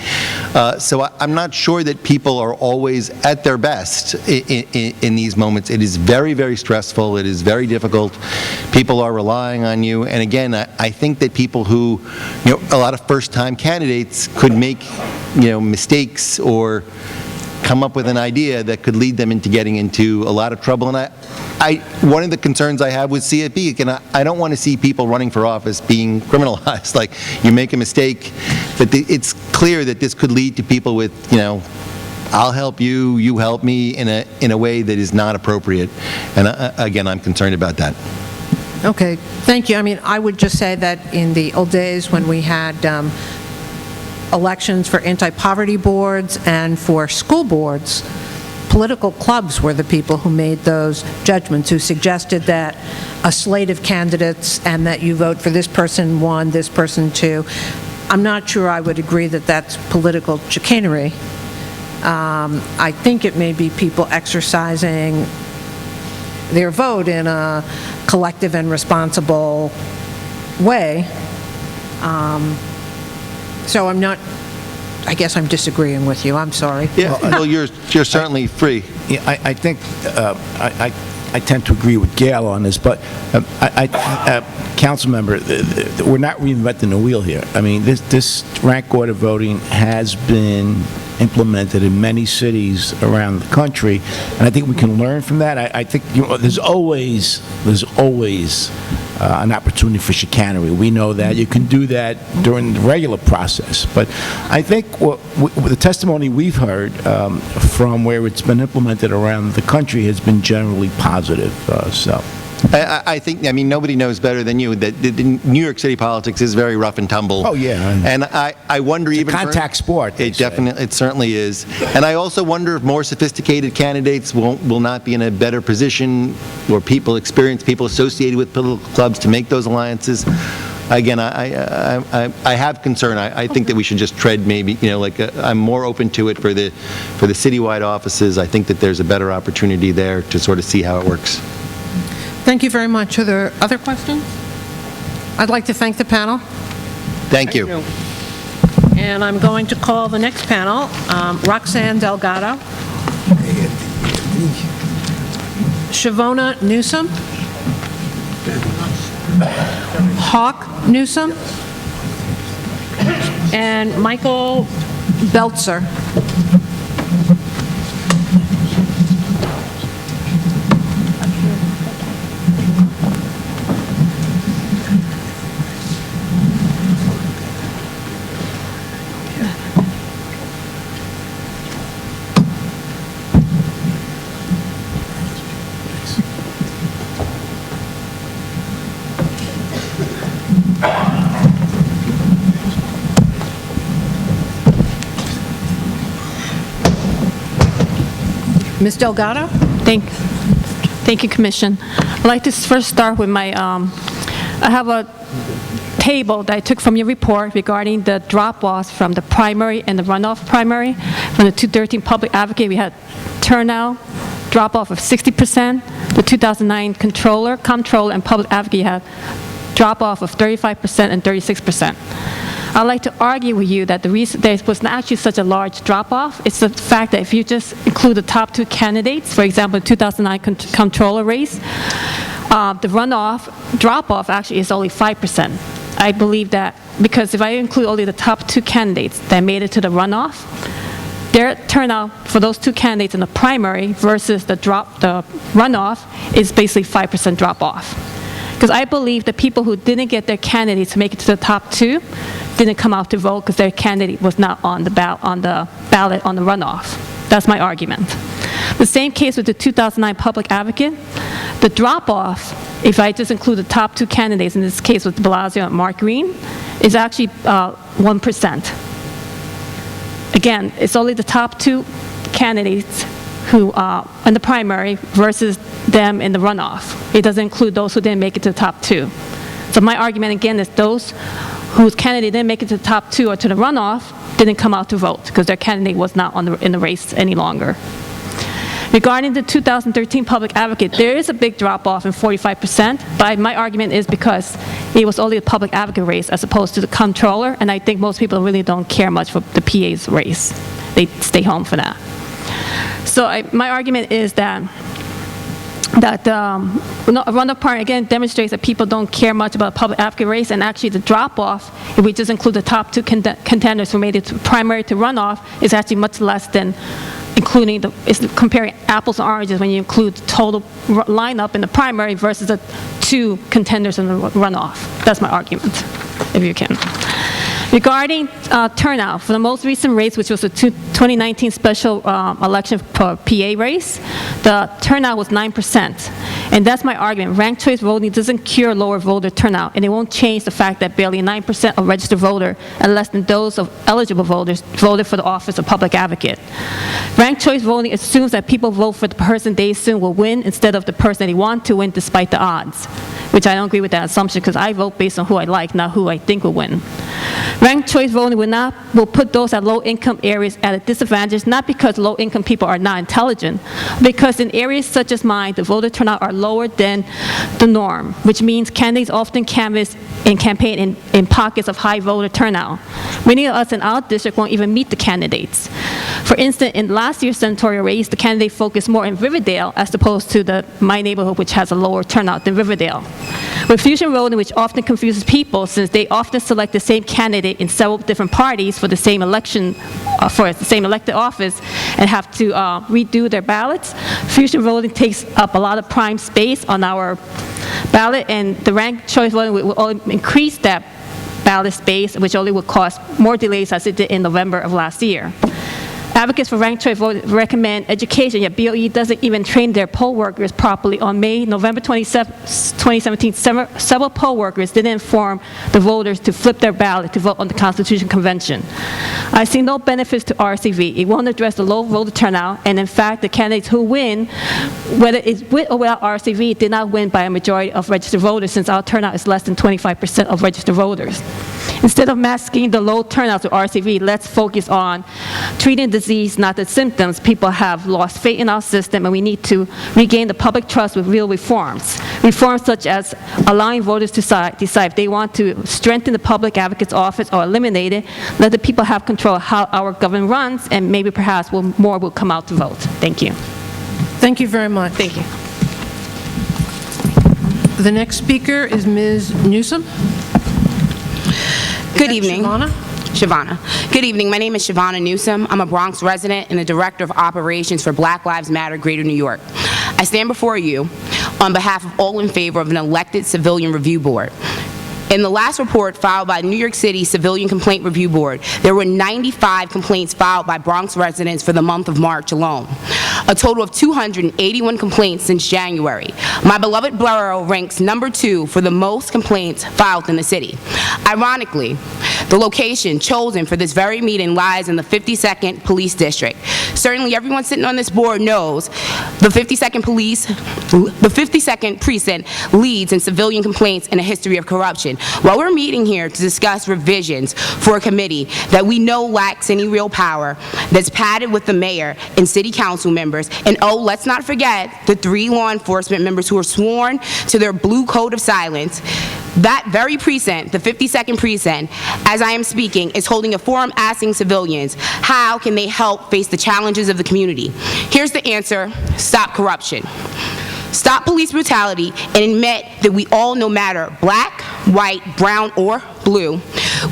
Speaker 6: So I'm not sure that people are always at their best in these moments. It is very, very stressful. It is very difficult. People are relying on you. And again, I think that people who, a lot of first-time candidates could make, mistakes or come up with an idea that could lead them into getting into a lot of trouble. And one of the concerns I have with CFB, and I don't want to see people running for office being criminalized. Like, you make a mistake, but it's clear that this could lead to people with, I'll help you, you help me, in a way that is not appropriate. And again, I'm concerned about that.
Speaker 3: Okay, thank you. I mean, I would just say that in the old days when we had elections for anti-poverty boards and for school boards, political clubs were the people who made those judgments, who suggested that a slate of candidates and that you vote for this person one, this person two. I'm not sure I would agree that that's political chicanery. I think it may be people exercising their vote in a collective and responsible way. So I guess I'm disagreeing with you. I'm sorry.
Speaker 6: Yeah, well, you're certainly free.
Speaker 11: Yeah, I think I tend to agree with Gail on this, but council member, we're not reinventing the wheel here. I mean, this rank order voting has been implemented in many cities around the country, and I think we can learn from that. I think there's always an opportunity for chicanery. We know that. You can do that during the regular process. But I think the testimony we've heard from where it's been implemented around the country has been generally positive.
Speaker 6: I think, nobody knows better than you that New York City politics is very rough and tumble.
Speaker 11: Oh, yeah.
Speaker 6: And I wonder
Speaker 11: It's
Speaker 6: even...
Speaker 11: a contact sport.
Speaker 6: It certainly is. And I also wonder if more sophisticated candidates will not be in a better position, or experienced people associated with political clubs to make those alliances. Again, I have concern. I think that we should just tread maybe, I'm more open to it for the citywide offices. I think that there's a better opportunity there to sort of see how it works.
Speaker 3: Thank you very much. Are there other questions? I'd like to thank the panel.
Speaker 6: Thank you.
Speaker 3: And I'm going to call the next panel, Roxanne Delgado, Shavona Newsom, Hawk Newsom, and Michael Belzer. Ms. Delgado?
Speaker 13: Thank you, Commission. I'd like to first start with my, I have a table that I took from your report regarding the drop-offs from the primary and the runoff primary. From the 2013 public advocate, we had turnout drop-off of 60%. The 2009 comptroller, and public advocate had drop-off of 35% and 36%. I'd like to argue with you that the reason there was not actually such a large drop-off, it's the fact that if you just include the top two candidates, for example, the 2009 comptroller race, the runoff drop-off actually is only 5%. I believe that because if I include only the top two candidates that made it to the runoff, their turnout for those two candidates in the primary versus the runoff is basically 5% drop-off. Because I believe the people who didn't get their candidates to make it to the top two didn't come out to vote because their candidate was not on the ballot on the runoff. That's my argument. The same case with the 2009 public advocate. The drop-off, if I just include the top two candidates, in this case with de Blasio and Mark Green, is actually 1%. Again, it's only the top two candidates who in the primary versus them in the runoff. It doesn't include those who didn't make it to the top two. So my argument again is those whose candidate didn't make it to the top two or to the runoff didn't come out to vote because their candidate was not in the race any longer. Regarding the 2013 public advocate, there is a big drop-off in 45%, but my argument is because it was only the public advocate race as opposed to the comptroller, and I think most people really don't care much for the PA's race. They stay home for that. So my argument is that runoff part, again, demonstrates that people don't care much about public advocate race, and actually the drop-off, if we just include the top two contenders who made it to primary to runoff, is actually much less than comparing apples and oranges when you include the total lineup in the primary versus the two contenders in the runoff. That's my argument, if you can. Regarding turnout, for the most recent race, which was the 2019 special election for PA race, the turnout was 9%. And that's my argument. Ranked choice voting doesn't cure lower voter turnout, and it won't change the fact that barely 9% of registered voters and less than those of eligible voters voted for the office of public advocate. Ranked choice voting assumes that people vote for the person they assume will win instead of the person they want to win despite the odds, which I don't agree with that assumption because I vote based on who I like, not who I think will win. Ranked choice voting will put those at low-income areas at a disadvantage, not because low-income people are not intelligent, because in areas such as mine, the voter turnout are lower than the norm, which means candidates often canvass and campaign in pockets of high voter turnout. Many of us in our district won't even meet the candidates. For instance, in last year's senatorial race, the candidate focused more in Riverdale as opposed to my neighborhood, which has a lower turnout than Riverdale. With fusion voting, which often confuses people since they often select the same candidate in several different parties for the same election, for the same elected office, and have to redo their ballots, fusion voting takes up a lot of prime space on our ballot, and the ranked choice voting will increase that ballot space, which only would cause more delays as it did in November of last year. Advocates for ranked choice voting recommend education, yet BOE doesn't even train their poll workers properly. On November 2017, several poll workers didn't inform the voters to flip their ballot to vote on the Constitution Convention. I see no benefits to RCV. It won't address the low voter turnout, and in fact, the candidates who win, whether it's with or without RCV, did not win by a majority of registered voters, since our turnout is less than 25% of registered voters. Instead of masking the low turnout to RCV, let's focus on treating disease, not the symptoms. People have lost faith in our system, and we need to regain the public trust with real reforms. Reforms such as allowing voters to decide if they want to strengthen the public advocate's office or eliminate it. Let the people have control of how our government runs, and maybe perhaps more will come out to vote. Thank you.
Speaker 3: Thank you very much.
Speaker 13: Thank you.
Speaker 3: The next speaker is Ms. Newsom.
Speaker 14: Good evening.
Speaker 3: Shavana?
Speaker 14: Good evening. My name is Shavana Newsom. I'm a Bronx resident and the Director of Operations for Black Lives Matter Greater New York. I stand before you on behalf of all in favor of an elected civilian review board. In the last report filed by New York City Civilian Complaint Review Board, there were 95 complaints filed by Bronx residents for the month of March alone, a total of 281 complaints since January. My beloved borough ranks number 2 for the most complaints filed in the city. Ironically, the location chosen for this very meeting lies in the 52nd Police District. Certainly everyone sitting on this board knows the 52nd Precinct leads in civilian complaints and a history of corruption. While we're meeting here to discuss revisions for a committee that we know lacks any real power, that's padded with the mayor and city council members, and oh, let's not forget the 3 law enforcement members who are sworn to their blue code of silence, that very precinct, the 52nd Precinct, as I am speaking, is holding a forum asking civilians how can they help face the challenges of the community. Here's the answer: stop corruption. Stop police brutality and admit that we all, no matter black, white, brown, or blue,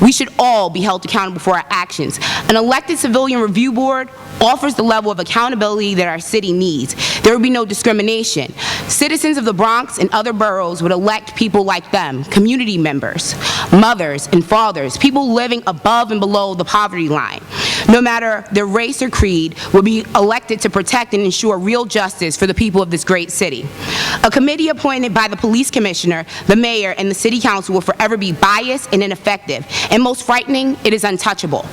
Speaker 14: we should all be held accountable for our actions. An elected civilian review board offers the level of accountability that our city needs. There would be no discrimination. Citizens of the Bronx and other boroughs would elect people like them, community members, mothers and fathers, people living above and below the poverty line. No matter their race or creed, would be elected to protect and ensure real justice for the people of this great city. A committee appointed by the police commissioner, the mayor, and the city council will forever be biased and ineffective. And most frightening, it is untouchable.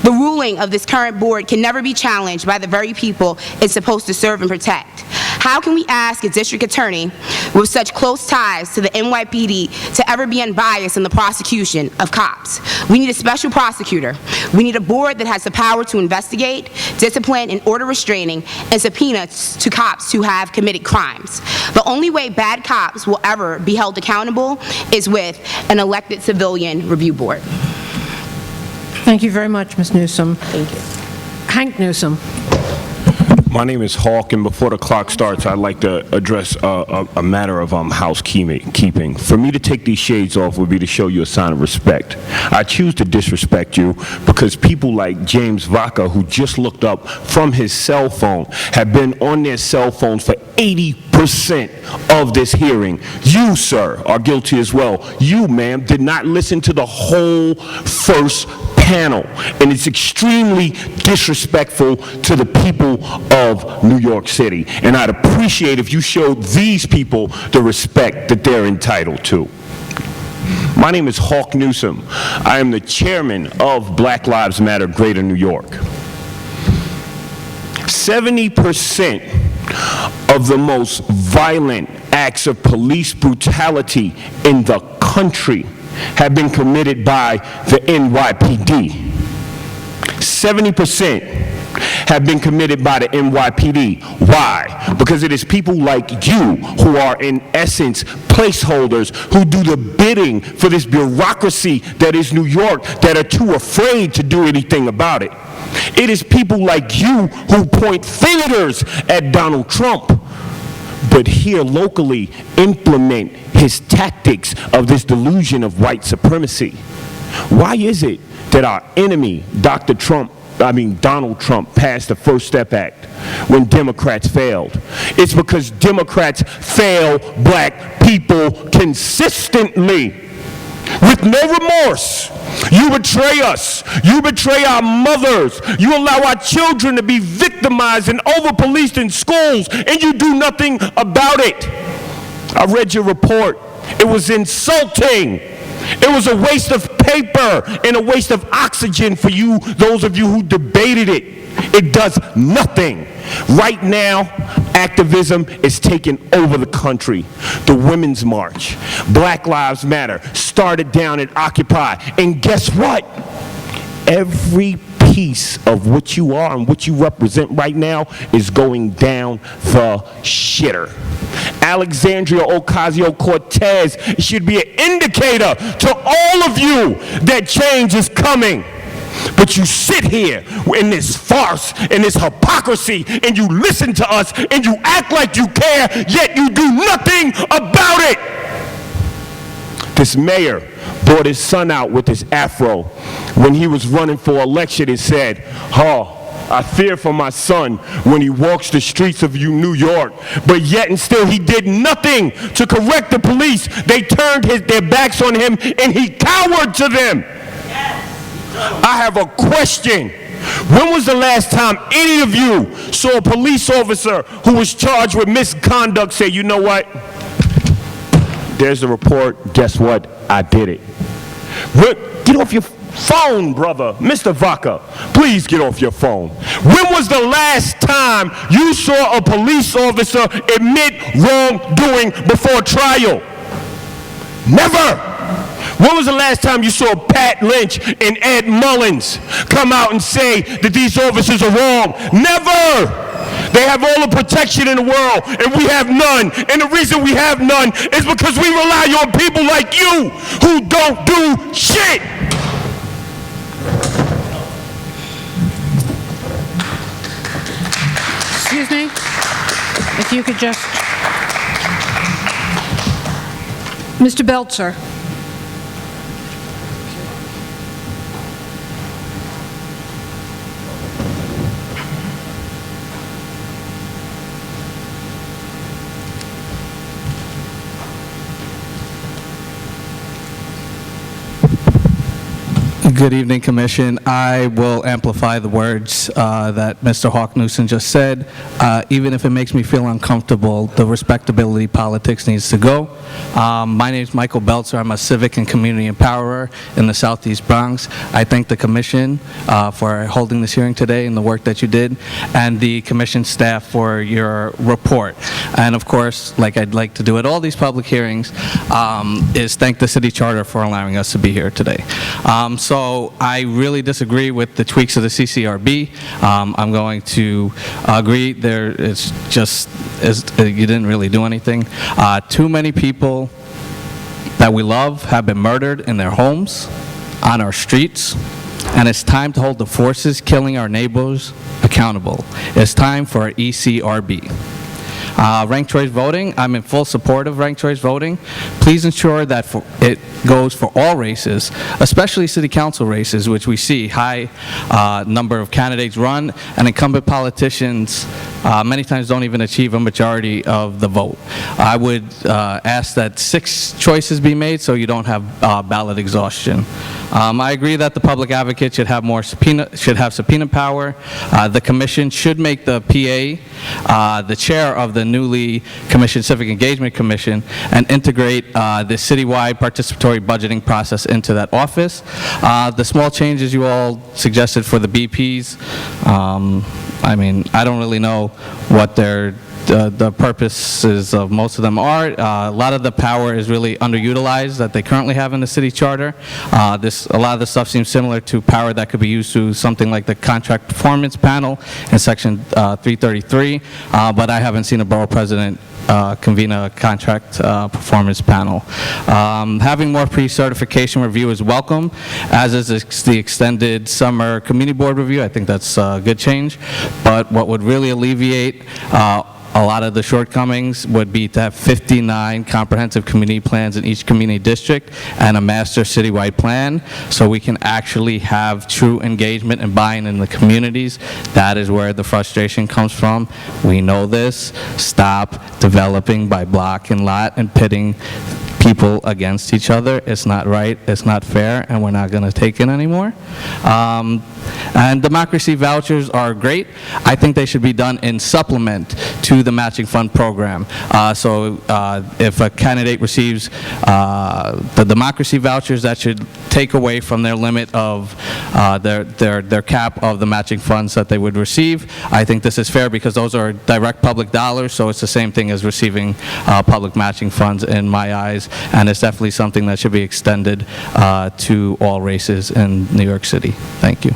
Speaker 14: The ruling of this current board can never be challenged by the very people it's supposed to serve and protect. How can we ask a district attorney with such close ties to the NYPD to ever be unbiased in the prosecution of cops? We need a special prosecutor. We need a board that has the power to investigate, discipline, and order restraining, and subpoenas to cops who have committed crimes. The only way bad cops will ever be held accountable is with an elected civilian review board.
Speaker 3: Thank you very much, Ms. Newsom.
Speaker 14: Thank you.
Speaker 3: Hank Newsom.
Speaker 15: My name is Hawk, and before the clock starts, I'd like to address a matter of housekeeping. For me to take these shades off would be to show you a sign of respect. I choose to disrespect you because people like James Vaca, who just looked up from his cell phone, have been on their cell phones for 80% of this hearing. You, sir, are guilty as well. You, ma'am, did not listen to the whole first panel, and it's extremely disrespectful to the people of New York City, and I'd appreciate if you showed these people the respect that they're entitled to. My name is Hawk Newsom. I am the chairman of Black Lives Matter Greater New York. 70% of the most violent acts of police brutality in the country have been committed by the NYPD. 70% have been committed by the NYPD. Why? Because it is people like you who are in essence placeholders who do the bidding for this bureaucracy that is New York that are too afraid to do anything about it. It is people like you who point fingers at Donald Trump, but here locally implement his tactics of this delusion of white supremacy. Why is it that our enemy, Donald Trump, passed the First Step Act when Democrats failed? It's because Democrats fail black people consistently with no remorse. You betray us. You betray our mothers. You allow our children to be victimized and over-policed in schools, and you do nothing about it. I read your report. It was insulting. It was a waste of paper and a waste of oxygen for you, those of you who debated it. It does nothing. Right now, activism is taking over the country. The Women's March, Black Lives Matter, started down at Occupy. And guess what? Every piece of what you are and what you represent right now is going down the shitter. Alexandria Ocasio-Cortez should be an indicator to all of you that change is coming. But you sit here in this farce and this hypocrisy, and you listen to us and you act like you care, yet you do nothing about it. This mayor brought his son out with his afro when he was running for election and said, I fear for my son when he walks the streets of New York. But yet and still he did nothing to correct the police. They turned their backs on him and he cowered to them. I have a question. When was the last time any of you saw a police officer who was charged with misconduct say, you know what? There's the report. Guess what? I did it. Get off your phone, brother. Mr. Vaca, please get off your phone. When was the last time you saw a police officer admit wrongdoing before trial? Never. When was the last time you saw Pat Lynch and Ed Mullins come out and say that these officers are wrong? Never! They have all the protection in the world, and we have none. And the reason we have none is because we rely on people like you who don't do shit!
Speaker 3: Excuse me? If you could just... Mr. Belzer.
Speaker 16: Good evening, Commission. I will amplify the words that Mr. Hawk-Newson just said. Even if it makes me feel uncomfortable, the respectability politics needs to go. My name is Michael Belzer. I'm a civic and community empowerer in the Southeast Bronx. I thank the Commission for holding this hearing today and the work that you did, and the Commission staff for your report. And of course, like I'd like to do at all these public hearings, is thank the City Charter for allowing us to be here today. So I really disagree with the tweaks of the CCRB. I'm going to agree it's just, you didn't really do anything. Too many people that we love have been murdered in their homes, on our streets, and it's time to hold the forces killing our neighbors accountable. It's time for our ECRB. Ranked choice voting, I'm in full support of ranked choice voting. Please ensure that it goes for all races, especially city council races, which we see high number of candidates run, and incumbent politicians many times don't even achieve a majority of the vote. I would ask that 6 choices be made so you don't have ballot exhaustion. I agree that the public advocate should have subpoena power. The commission should make the PA the chair of the newly commissioned Civic Engagement Commission and integrate the citywide participatory budgeting process into that office. The small changes you all suggested for the BPs, I mean, I don't really know what the purposes of most of them are. A lot of the power is really underutilized that they currently have in the city charter. A lot of the stuff seems similar to power that could be used through something like the contract performance panel in section 333, but I haven't seen a borough president convene a contract performance panel. Having more pre-certification review is welcome, as is the extended summer community board review. I think that's a good change. But what would really alleviate a lot of the shortcomings would be to have 59 comprehensive community plans in each community district and a master citywide plan, so we can actually have true engagement and buy-in in the communities. That is where the frustration comes from. We know this. Stop developing by block and lot and pitting people against each other. It's not right, it's not fair, and we're not going to take it anymore. And democracy vouchers are great. I think they should be done in supplement to the matching fund program. So if a candidate receives the democracy vouchers, that should take away from their limit of their cap of the matching funds that they would receive. I think this is fair because those are direct public dollars, so it's the same thing as receiving public matching funds in my eyes, and it's definitely something that should be extended to all races in New York City. Thank you.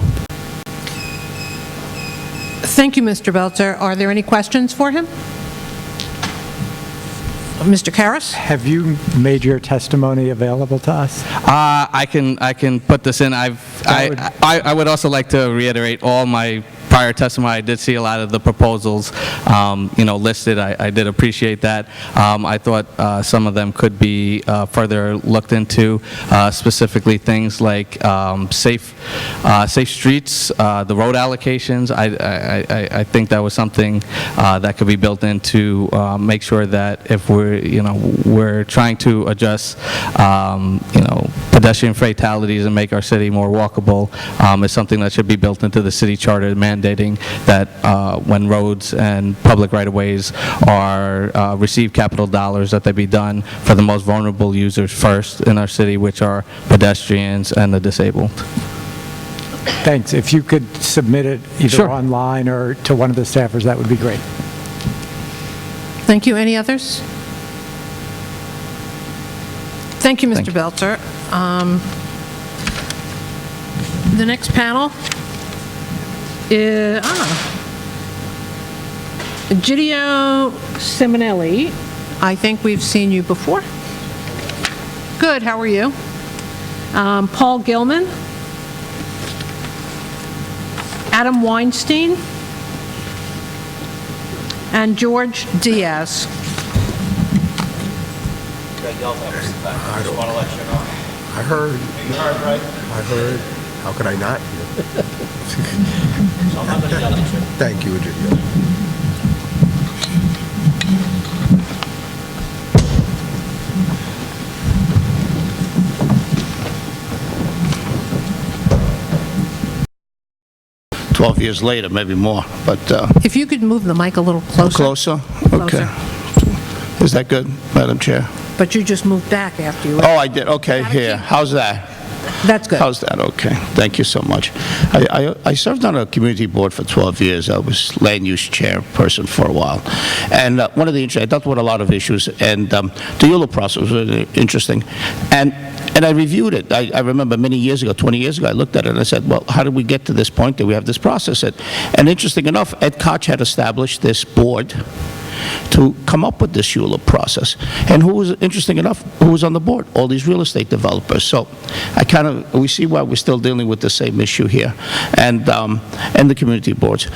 Speaker 3: Thank you, Mr. Belzer. Are there any questions for him? Mr. Karras?
Speaker 17: Have you made your testimony available to us?
Speaker 16: I can put this in. I would also like to reiterate all my prior testimony. I did see a lot of the proposals, listed. I did appreciate that. I thought some of them could be further looked into, specifically things like safe streets, the road allocations. I think that was something that could be built in to make sure that if we're trying to address pedestrian fatalities and make our city more walkable, it's something that should be built into the city charter, mandating that when roads and public right-of-ways are receive capital dollars, that they be done for the most vulnerable users first in our city, which are pedestrians and the disabled.
Speaker 17: Thanks. If you could submit it either
Speaker 16: Sure.
Speaker 17: online or to one of the staffers, that would be great.
Speaker 3: Thank you. Any others? Thank you, Mr. Belzer. The next panel is Gidio Simonelli. I think we've seen you before. Good. How are you? Paul Gilman. Adam Weinstein. And George Diaz.
Speaker 18: I just want to let you know. I heard. You heard, right? I heard. How could I not? So I'm not going to yell at you. Thank you, Egidio.
Speaker 19: Years later, maybe more, but...
Speaker 3: If you could move the mic a little closer.
Speaker 19: Closer? Okay. Is that good, Madam Chair?
Speaker 3: But you just moved back after you...
Speaker 19: Oh, I did. Okay, here. How's that?
Speaker 3: That's good.
Speaker 19: How's that? Okay. Thank you so much. I served on a community board for 12 years. I was land use chairperson for a while. And one of the I dealt with a lot of issues, and the YOLO process was really interesting. And I reviewed it. I remember many years ago, 20 years ago, I looked at it and I said, well, how did we get to this point that we have this process? And interesting enough, Ed Koch had established this board to come up with this YOLO process. And who was, interesting enough, who was on the board? All these real estate developers. So we see why we're still dealing with the same issue here, and the community boards.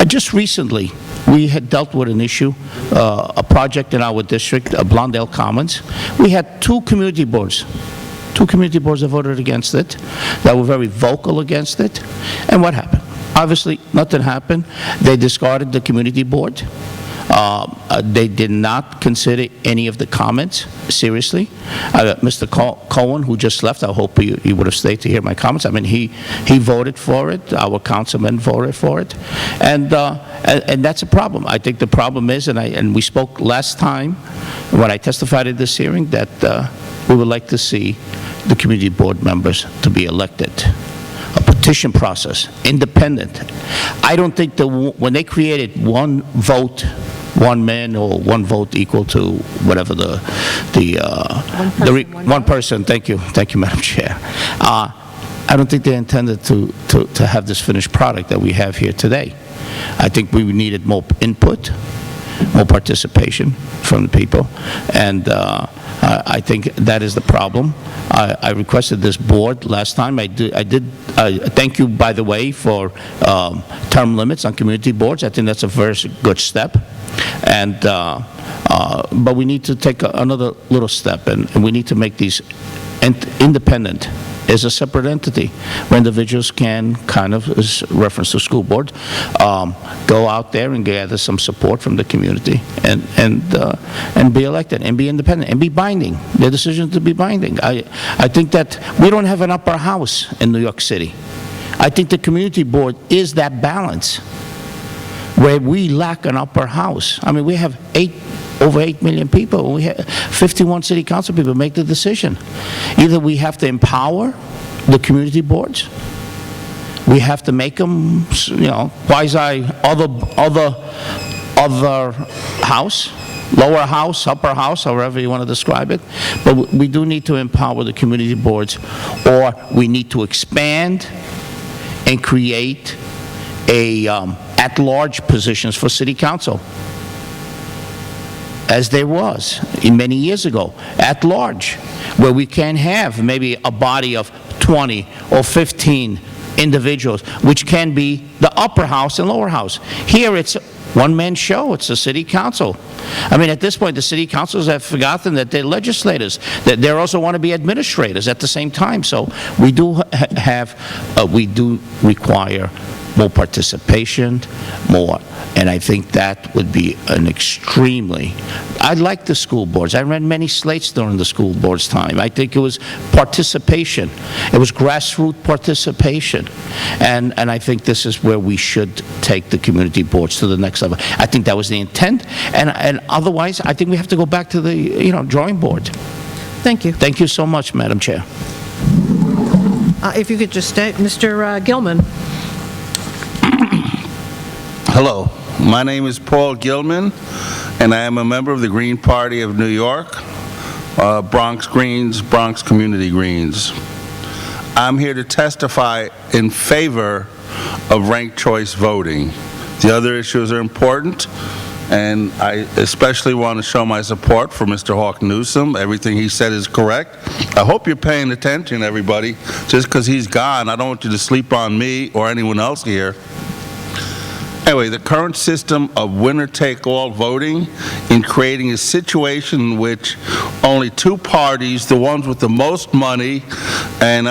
Speaker 19: Just recently, we had dealt with an issue, a project in our district, Blondale Commons. We had two community boards. Two community boards that voted against it, that were very vocal against it. And what happened? Obviously, nothing happened. They discarded the community board. They did not consider any of the comments seriously. Mr. Cohen, who just left, I hope he would have stayed to hear my comments. I mean, he voted for it. Our councilman voted for it. And that's a problem. I think the problem is, and we spoke last time when I testified at this hearing, that we would like to see the community board members to be elected. A petition process, independent. I don't think when they created one vote, one man, or one vote equal to whatever one person. Thank you, Madam Chair. I don't think they intended to have this finished product that we have here today. I think we needed more input. more participation from the people, and I think that is the problem. I requested this board last time. I thank you, by the way, for term limits on community boards. I think that's a very good step, and but we need to take another little step, and we need to make these independent as a separate entity, where individuals can kind of, as reference to school board, go out there and gather some support from the community and be elected and be independent and be binding. Their decisions to be binding. I think that we don't have an upper house in New York City. I think the community board is that balance where we lack an upper house. I mean, we have over 8 million people. We have 51 city council people make the decision. Either we have to empower the community boards, we have to make them, quasi other house, lower house, upper house, however you want to describe it. But we do need to empower the community boards, or we need to expand and create a at-large positions for city council, as there was many years ago, at large, where we can have maybe a body of 20 or 15 individuals, which can be the upper house and lower house. Here it's a one-man show. It's the city council. I mean, at this point, the city councils have forgotten that they're legislators, that they also want to be administrators at the same time. So we do we do require more participation, more, and I think that would be an extremely, I like the school boards. I ran many slates during the school board's time. I think it was participation. It was grassroots participation, and I think this is where we should take the community boards to the next level. I think that was the intent, and otherwise, I think we have to go back to the, drawing board.
Speaker 3: Thank you.
Speaker 19: Thank you so much, Madam Chair.
Speaker 3: If you could just stay, Mr. Gilman.
Speaker 20: Hello, my name is Paul Gilman, and I am a member of the Green Party of New York, Bronx Greens, Bronx Community Greens. I'm here to testify in favor of ranked choice voting. The other issues are important, and I especially want to show my support for Mr. Hawk Newsom. Everything he said is correct. I hope you're paying attention, everybody. Just because he's gone, I don't want you to sleep on me or anyone else here. Anyway, the current system of winner-take-all voting in creating a situation in which only two parties, the ones with the most money, and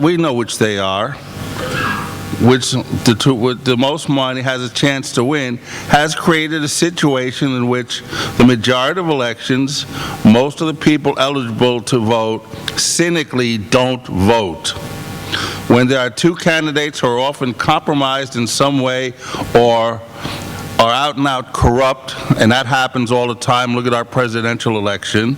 Speaker 20: we know which they are, which the two with the most money has a chance to win, has created a situation in which the majority of elections, most of the people eligible to vote, cynically don't vote. When there are two candidates who are often compromised in some way or are out and out corrupt, and that happens all the time, look at our presidential election,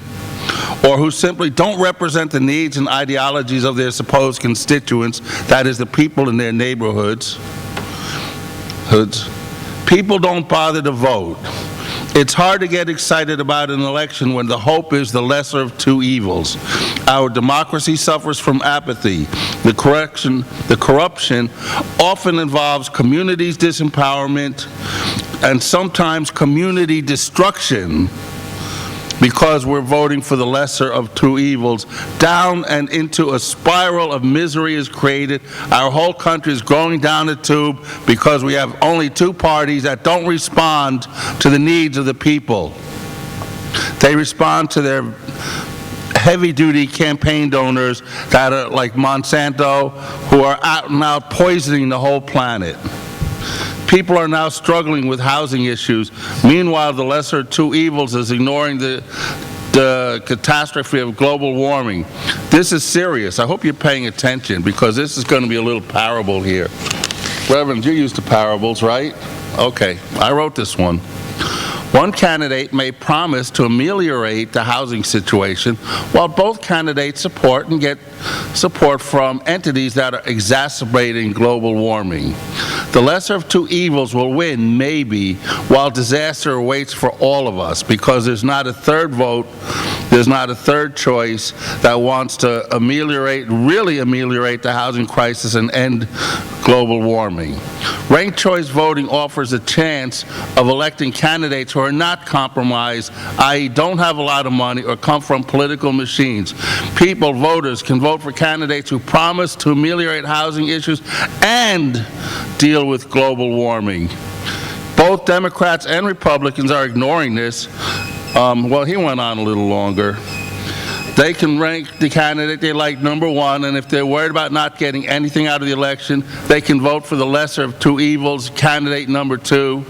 Speaker 20: or who simply don't represent the needs and ideologies of their supposed constituents, that is the people in their neighborhoods, people don't bother to vote. It's hard to get excited about an election when the hope is the lesser of two evils. Our democracy suffers from apathy. The corruption often involves communities' disempowerment and sometimes community destruction because we're voting for the lesser of two evils. Down and into a spiral of misery is created. Our whole country is going down the tube because we have only two parties that don't respond to the needs of the people. They respond to their heavy-duty campaign donors that are like Monsanto, who are out and out poisoning the whole planet. People are now struggling with housing issues. Meanwhile, the lesser of two evils is ignoring the catastrophe of global warming. This is serious. I hope you're paying attention, because this is going to be a little parable here. Reverend, you're used to parables, right? Okay, I wrote this one. One candidate may promise to ameliorate the housing situation, while both candidates support and get support from entities that are exacerbating global warming. The lesser of two evils will win, maybe, while disaster awaits for all of us, because there's not a third vote There's not a third choice that wants to really ameliorate the housing crisis and end global warming. Ranked choice voting offers a chance of electing candidates who are not compromised, i.e. don't have a lot of money or come from political machines. People, voters, can vote for candidates who promise to ameliorate housing issues and deal with global warming. Both Democrats and Republicans are ignoring this. Well, he went on a little longer. They can rank the candidate they like number one, and if they're worried about not getting anything out of the election, they can vote for the lesser of two evils, candidate number two.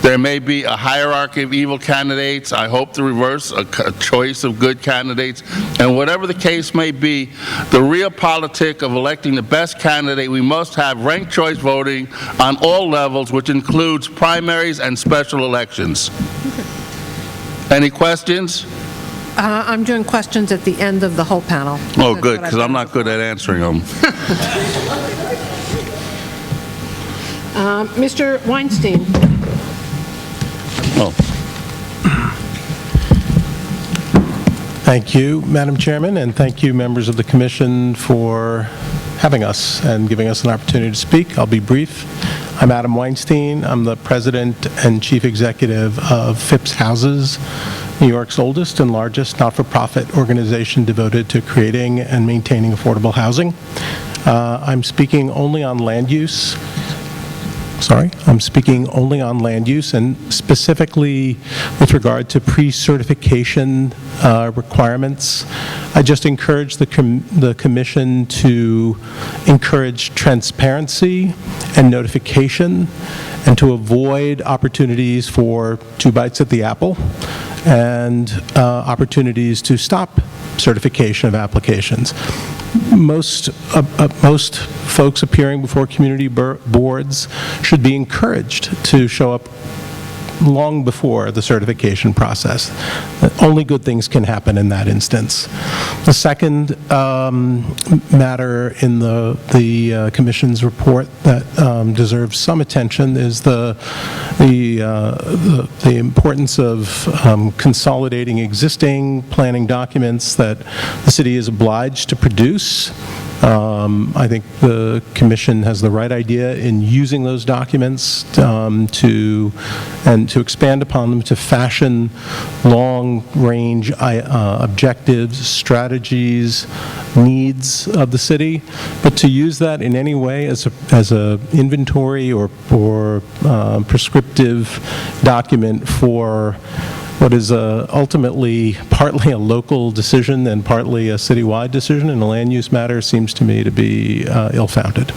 Speaker 20: There may be a hierarchy of evil candidates. I hope to reverse a choice of good candidates. And whatever the case may be, the real politic of electing the best candidate, we must have ranked choice voting on all levels, which includes primaries and special elections. Any questions?
Speaker 3: I'm doing questions at the end of the whole panel.
Speaker 20: Oh, good, because I'm not good at answering them.
Speaker 3: Mr. Weinstein.
Speaker 20: Oh.
Speaker 21: Thank you, Madam Chairman, and thank you, members of the Commission, for having us and giving us an opportunity to speak. I'll be brief. I'm Adam Weinstein. I'm the President and Chief Executive of Phipps Houses, New York's oldest and largest not-for-profit organization devoted to creating and maintaining affordable housing. I'm speaking only on land use. I'm speaking only on land use, and specifically with regard to pre-certification requirements. I just encourage the Commission to encourage transparency and notification, and to avoid opportunities for two bites at the apple and opportunities to stop certification of applications. Most folks appearing before community boards should be encouraged to show up long before the certification process. Only good things can happen in that instance. The second matter in the Commission's report that deserves some attention is the importance of consolidating existing planning documents that the city is obliged to produce. I think the Commission has the right idea in using those documents to expand upon them, to fashion long-range objectives, strategies, needs of the city, but to use that in any way as a inventory or prescriptive document for what is ultimately partly a local decision and partly a citywide decision in a land use matter seems to me to be ill-founded.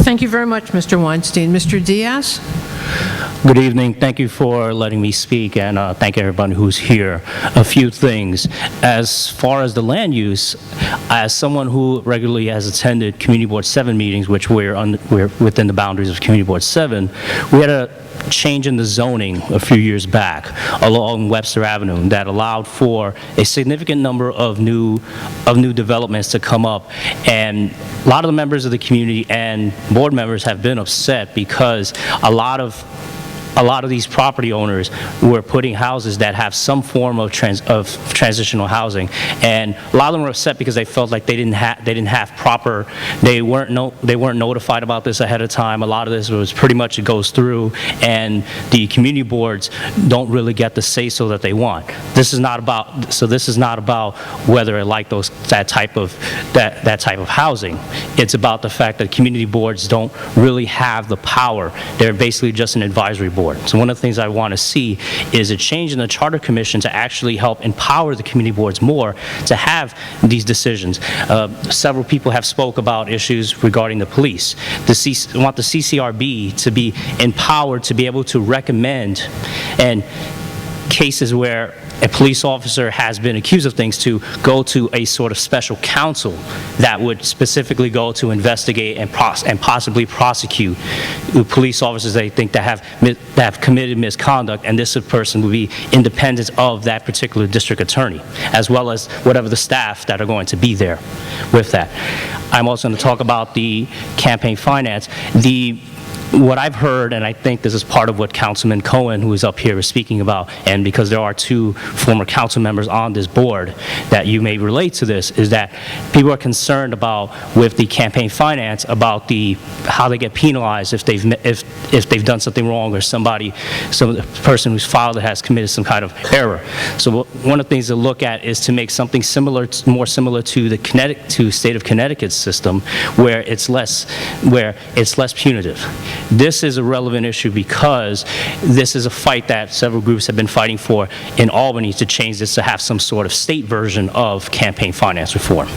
Speaker 3: Thank you very much, Mr. Weinstein. Mr. Diaz?
Speaker 22: Good evening. Thank you for letting me speak, and thank everyone who's here. A few things. As far as the land use, as someone who regularly has attended Community Board 7 meetings, which we're within the boundaries of Community Board 7, we had a change in the zoning a few years back along Webster Avenue that allowed for a significant number of new developments to come up, and a lot of the members of the community and board members have been upset because a lot of these property owners were putting houses that have some form of transitional housing, and a lot of them were upset because they felt like they weren't notified about this ahead of time. A lot of this was pretty much it goes through, and the community boards don't really get the say-so that they want. This is not about whether I like that type of housing. It's about the fact that community boards don't really have the power. They're basically just an advisory board. So one of the things I want to see is a change in the Charter Commission to actually help empower the community boards more to have these decisions. Several people have spoke about issues regarding the police. I want the CCRB to be empowered to be able to recommend, and cases where a police officer has been accused of things, to go to a sort of special counsel that would specifically go to investigate and possibly prosecute police officers they think that have committed misconduct, and this person would be independent of that particular district attorney, as well as whatever the staff that are going to be there with that. I'm also going to talk about the campaign finance. what I've heard, and I think this is part of what Councilman Cohen, who is up here, is speaking about, and because there are 2 former council members on this board that you may relate to this, is that people are concerned about, with the campaign finance, about how they get penalized if they've done something wrong, or some person who's filed it has committed some kind of error. So one of the things to look at is to make something similar, more similar to the state of Connecticut's system, where it's less punitive. This is a relevant issue because this is a fight that several groups have been fighting for in Albany, to change this to have some sort of state version of campaign finance reform.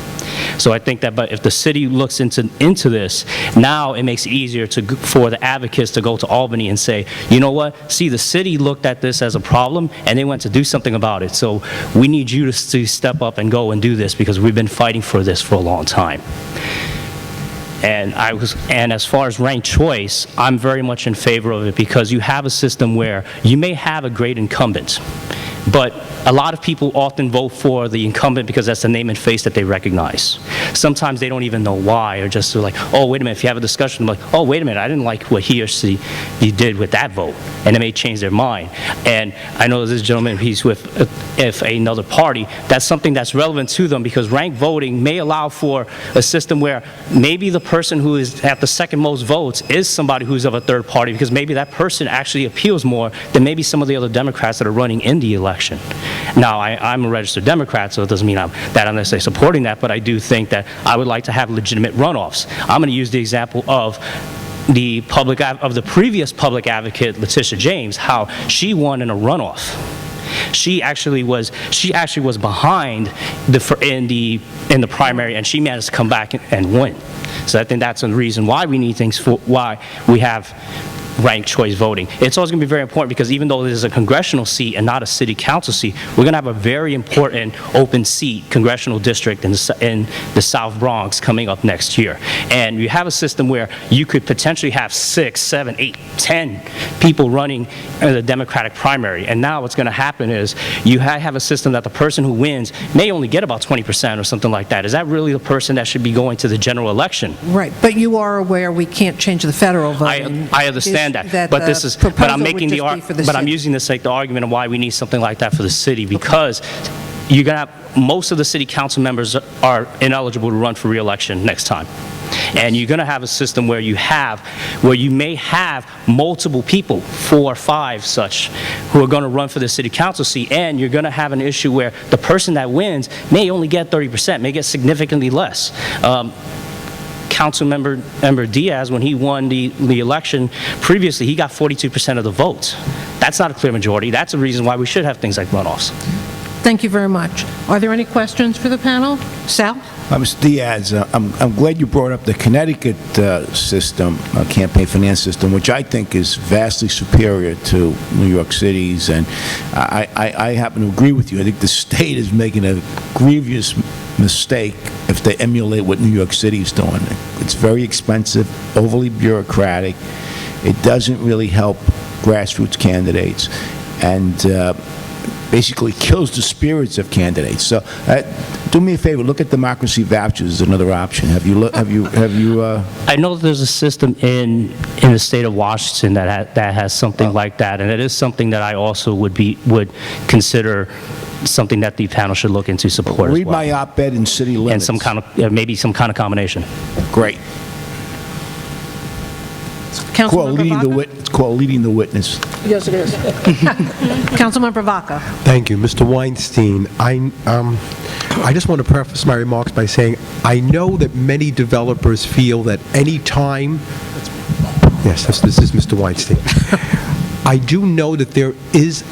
Speaker 22: So I think that, but if the city looks into this, now it makes it easier for the advocates to go to Albany and say, you know what, see, the city looked at this as a problem and they went to do something about it. So we need you to step up and go and do this, because we've been fighting for this for a long time. And as far as ranked choice, I'm very much in favor of it, because you have a system where you may have a great incumbent, but a lot of people often vote for the incumbent because that's the name and face that they recognize. Sometimes they don't even know why, or just like, oh, wait a minute, if you have a discussion, like, oh, wait a minute, I didn't like what he or she did with that vote, and it may change their mind. And I know this gentleman, he's with another party, that's something that's relevant to them, because ranked voting may allow for a system where maybe the person who is at the second most votes is somebody who's of a third party, because maybe that person actually appeals more than maybe some of the other Democrats that are running in the election. Now, I'm a registered Democrat, so it doesn't mean I'm necessarily supporting that, but I do think that I would like to have legitimate runoffs. I'm going to use the example of the previous public advocate, Letitia James, how she won in a runoff. She actually was behind in the primary, and she managed to come back and win. So I think that's the reason why we need why we have ranked choice voting. It's always going to be very important, because even though this is a congressional seat and not a city council seat, we're going to have a very important open seat congressional district in the South Bronx coming up next year. And you have a system where you could potentially have 6, 7, 8, 10 people running in the Democratic primary. And now what's going to happen is you have a system that the person who wins may only get about 20% or something like that. Is that really the person that should be going to the general election?
Speaker 3: Right, but you are aware we can't change the federal voting.
Speaker 22: I understand that, but I'm making but I'm using this like the argument of why we need something like that for the city, because you're going to have most of the city council members are ineligible to run for re-election next time. And you're going to have a system where you may have multiple people, 4 or 5 such, who are going to run for the city council seat, and you're going to have an issue where the person that wins may only get 30%, may get significantly less. Councilmember Diaz, when he won the election previously, he got 42% of the votes. That's not a clear majority. That's a reason why we should have things like runoffs.
Speaker 3: Thank you very much. Are there any questions for the panel? Sal?
Speaker 11: Mr. Diaz, I'm glad you brought up the Connecticut system, campaign finance system, which I think is vastly superior to New York City's, and I happen to agree with you. I think the state is making a grievous mistake if they emulate what New York City is doing. It's very expensive, overly bureaucratic. It doesn't really help grassroots candidates, and basically kills the spirits of candidates. So, do me a favor. Look at democracy vouchers as another option. Have you?
Speaker 22: I know that there's a system in the state of Washington that has something like that, and it is something that I also would consider something that the panel should look into support.
Speaker 11: Read my op-ed in City Limits.
Speaker 22: And maybe some kind of combination.
Speaker 11: Great. It's called leading the witness.
Speaker 3: Yes, it is. Councilmember Vaca.
Speaker 9: Thank you. Mr. Weinstein, I just want to preface my remarks by saying I know that many developers feel that any time... Yes, this is Mr. Weinstein. I do know that there is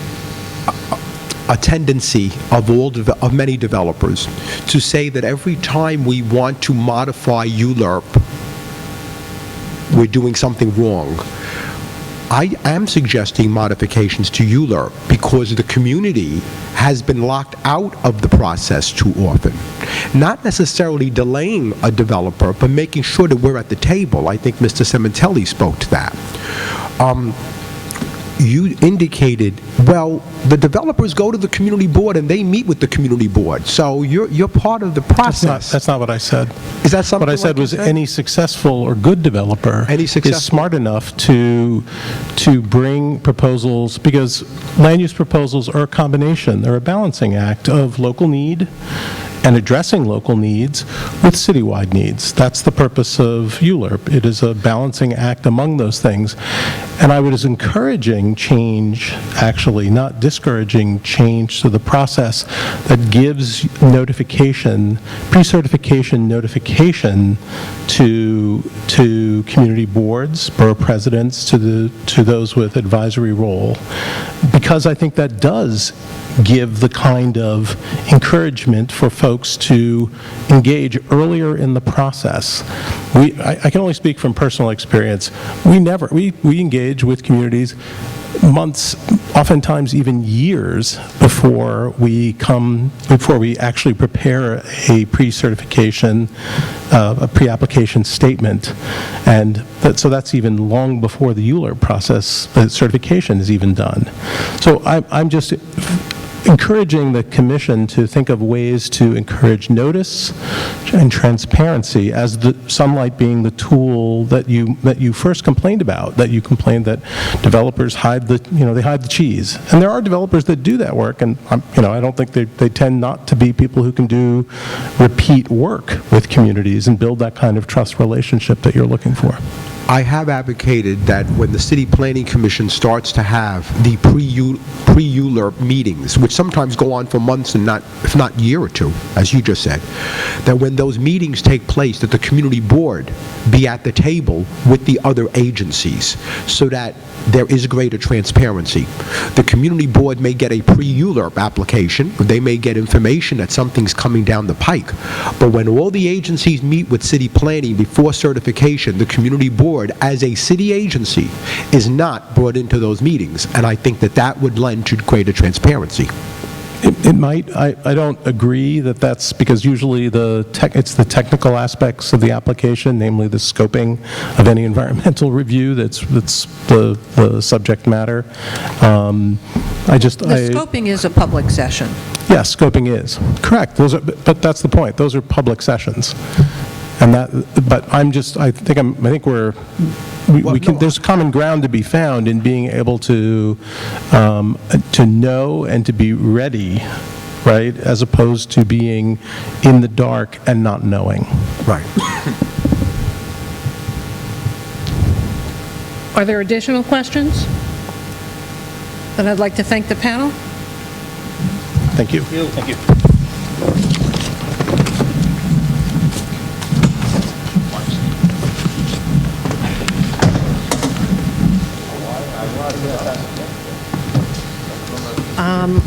Speaker 9: a tendency of many developers to say that every time we want to modify ULURP, we're doing something wrong. I am suggesting modifications to ULURP because the community has been locked out of the process too often. Not necessarily delaying a developer, but making sure that we're at the table. I think Mr. Cementelli spoke to that. you indicated, well, the developers go to the community board and they meet with the community board. So you're part of the process.
Speaker 21: That's not what I said.
Speaker 9: Is that something
Speaker 21: What I said
Speaker 9: like
Speaker 21: was
Speaker 9: you said?
Speaker 21: any successful or good developer is smart enough to bring proposals, because land use proposals are a combination. They're a balancing act of local need and addressing local needs with citywide needs. That's the purpose of ULURP. It is a balancing act among those things. And I was encouraging change, actually, not discouraging change to the process that gives notification, pre-certification notification to community boards, borough presidents, to those with advisory role, because I think that does give the kind of encouragement for folks to engage earlier in the process. I can only speak from personal experience. We engage with communities months, oftentimes even years before we actually prepare a pre-certification, a pre-application statement. And so that's even long before the ULURP process, the certification is even done. So I'm just encouraging the commission to think of ways to encourage notice and transparency as the sunlight being the tool that you first complained about, that you complained that developers hide the cheese. And there are developers that do that work, and I don't think they tend not to be people who can do repeat work with communities and build that kind of trust relationship that you're looking for.
Speaker 9: I have advocated that when the City Planning Commission starts to have the pre-ULURP meetings, which sometimes go on for months and if not a year or two, as you just said, that when those meetings take place, that the community board be at the table with the other agencies so that there is greater transparency. The community board may get a pre-ULURP application, they may get information that something's coming down the pike, but when all the agencies meet with city planning before certification, the community board as a city agency is not brought into those meetings, and I think that would lend to greater transparency.
Speaker 21: It might. I don't agree that that's because usually it's the technical aspects of the application, namely the scoping of any environmental review that's the subject matter.
Speaker 3: Scoping is a public session.
Speaker 21: Yes, scoping is. Correct. But that's the point. Those are public sessions. But I think there's common ground to be found in being able to know and to be ready, right, as opposed to being in the dark and not knowing.
Speaker 9: Right.
Speaker 3: Are there additional questions? Then I'd like to thank the panel.
Speaker 21: Thank you.
Speaker 11: Thank you.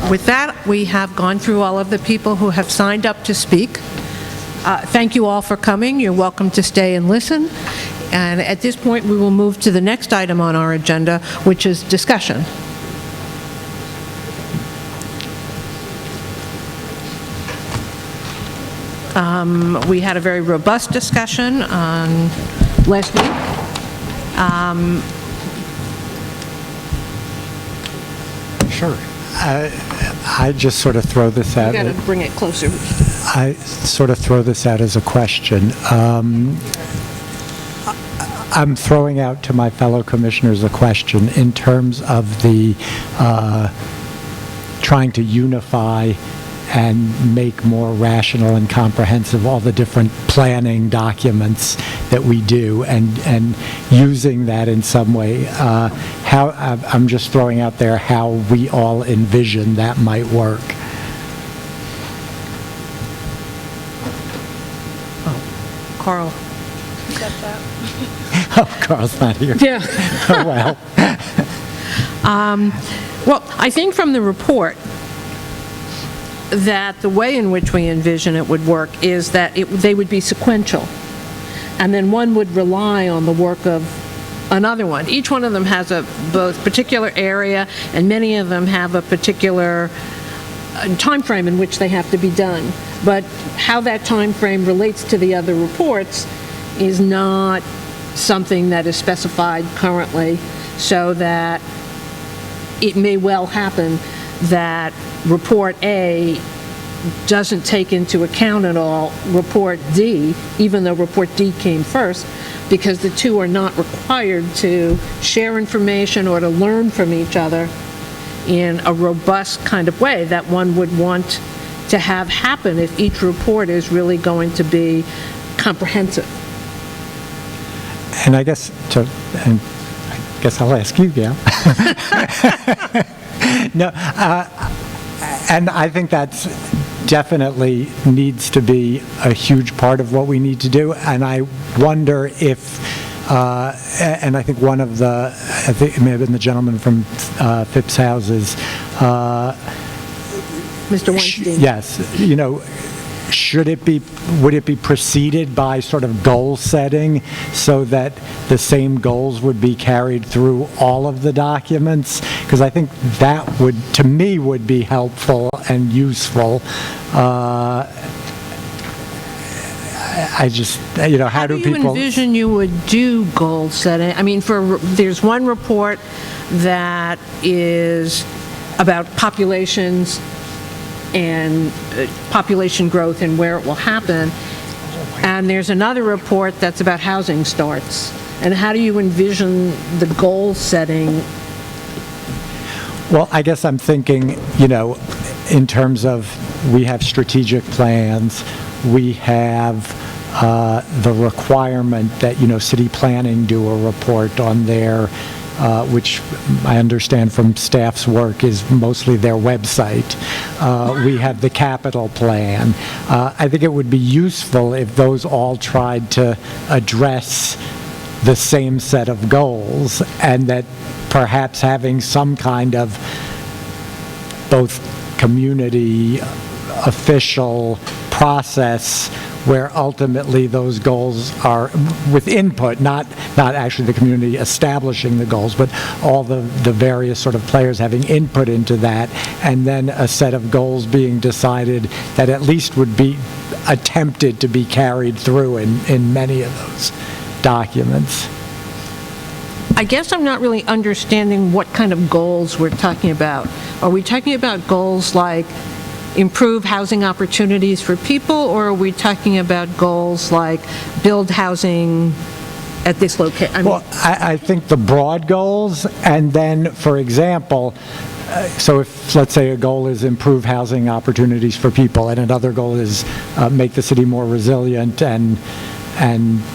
Speaker 3: With that, we have gone through all of the people who have signed up to speak. Thank you all for coming. You're welcome to stay and listen. And at this point, we will move to the next item on our agenda, which is discussion. We had a very robust discussion on last week.
Speaker 17: Sure. I just sort of throw this out.
Speaker 3: You got to bring it closer.
Speaker 17: I sort of throw this out as a question. I'm throwing out to my fellow commissioners a question in terms of the trying to unify and make more rational and comprehensive all the different planning documents that we do, and using that in some way. I'm just throwing out there how we all envision that might work.
Speaker 3: Carl.
Speaker 17: Oh, Carl's not here.
Speaker 3: Yeah.
Speaker 17: Oh, well.
Speaker 3: Well, I think from the report that the way in which we envision it would work is that they would be sequential. And then one would rely on the work of another one. Each one of them has a both particular area, and many of them have a particular time frame in which they have to be done. But how that time frame relates to the other reports is not something that is specified currently, so that it may well happen that Report A doesn't take into account at all Report D, even though Report D came first, because the two are not required to share information or to learn from each other in a robust kind of way that one would want to have happen if each report is really going to be comprehensive.
Speaker 17: And I guess I'll ask you, Gail. No, and I think that's definitely needs to be a huge part of what we need to do. And I wonder if, and I think one of the, I think it may have been the gentleman from Phipps Houses.
Speaker 3: Mr. Weinstein.
Speaker 17: Yes, would it be preceded by sort of goal setting so that the same goals would be carried through all of the documents? Because I think that would, to me, would be helpful and useful. I just, how do people...
Speaker 3: you envision you would do goal setting? I mean, there's one report that is about populations and population growth and where it will happen. And there's another report that's about housing starts. And how do you envision the goal setting?
Speaker 17: Well, I guess I'm thinking, in terms of we have strategic plans, we have the requirement that, city planning do a report on their which I understand from staff's work is mostly their website. We have the capital plan. I think it would be useful if those all tried to address the same set of goals, and that perhaps having some kind of both community official process where ultimately those goals are with input, not actually the community establishing the goals, but all the various sort of players having input into that, and then a set of goals being decided that at least would be attempted to be carried through in many of those documents.
Speaker 3: I guess I'm not really understanding what kind of goals we're talking about. Are we talking about goals like improve housing opportunities for people, or are we talking about goals like build housing at this location?
Speaker 17: Well, I think the broad goals, and then, for example, so if, let's say, a goal is improve housing opportunities for people, and another goal is make the city more resilient and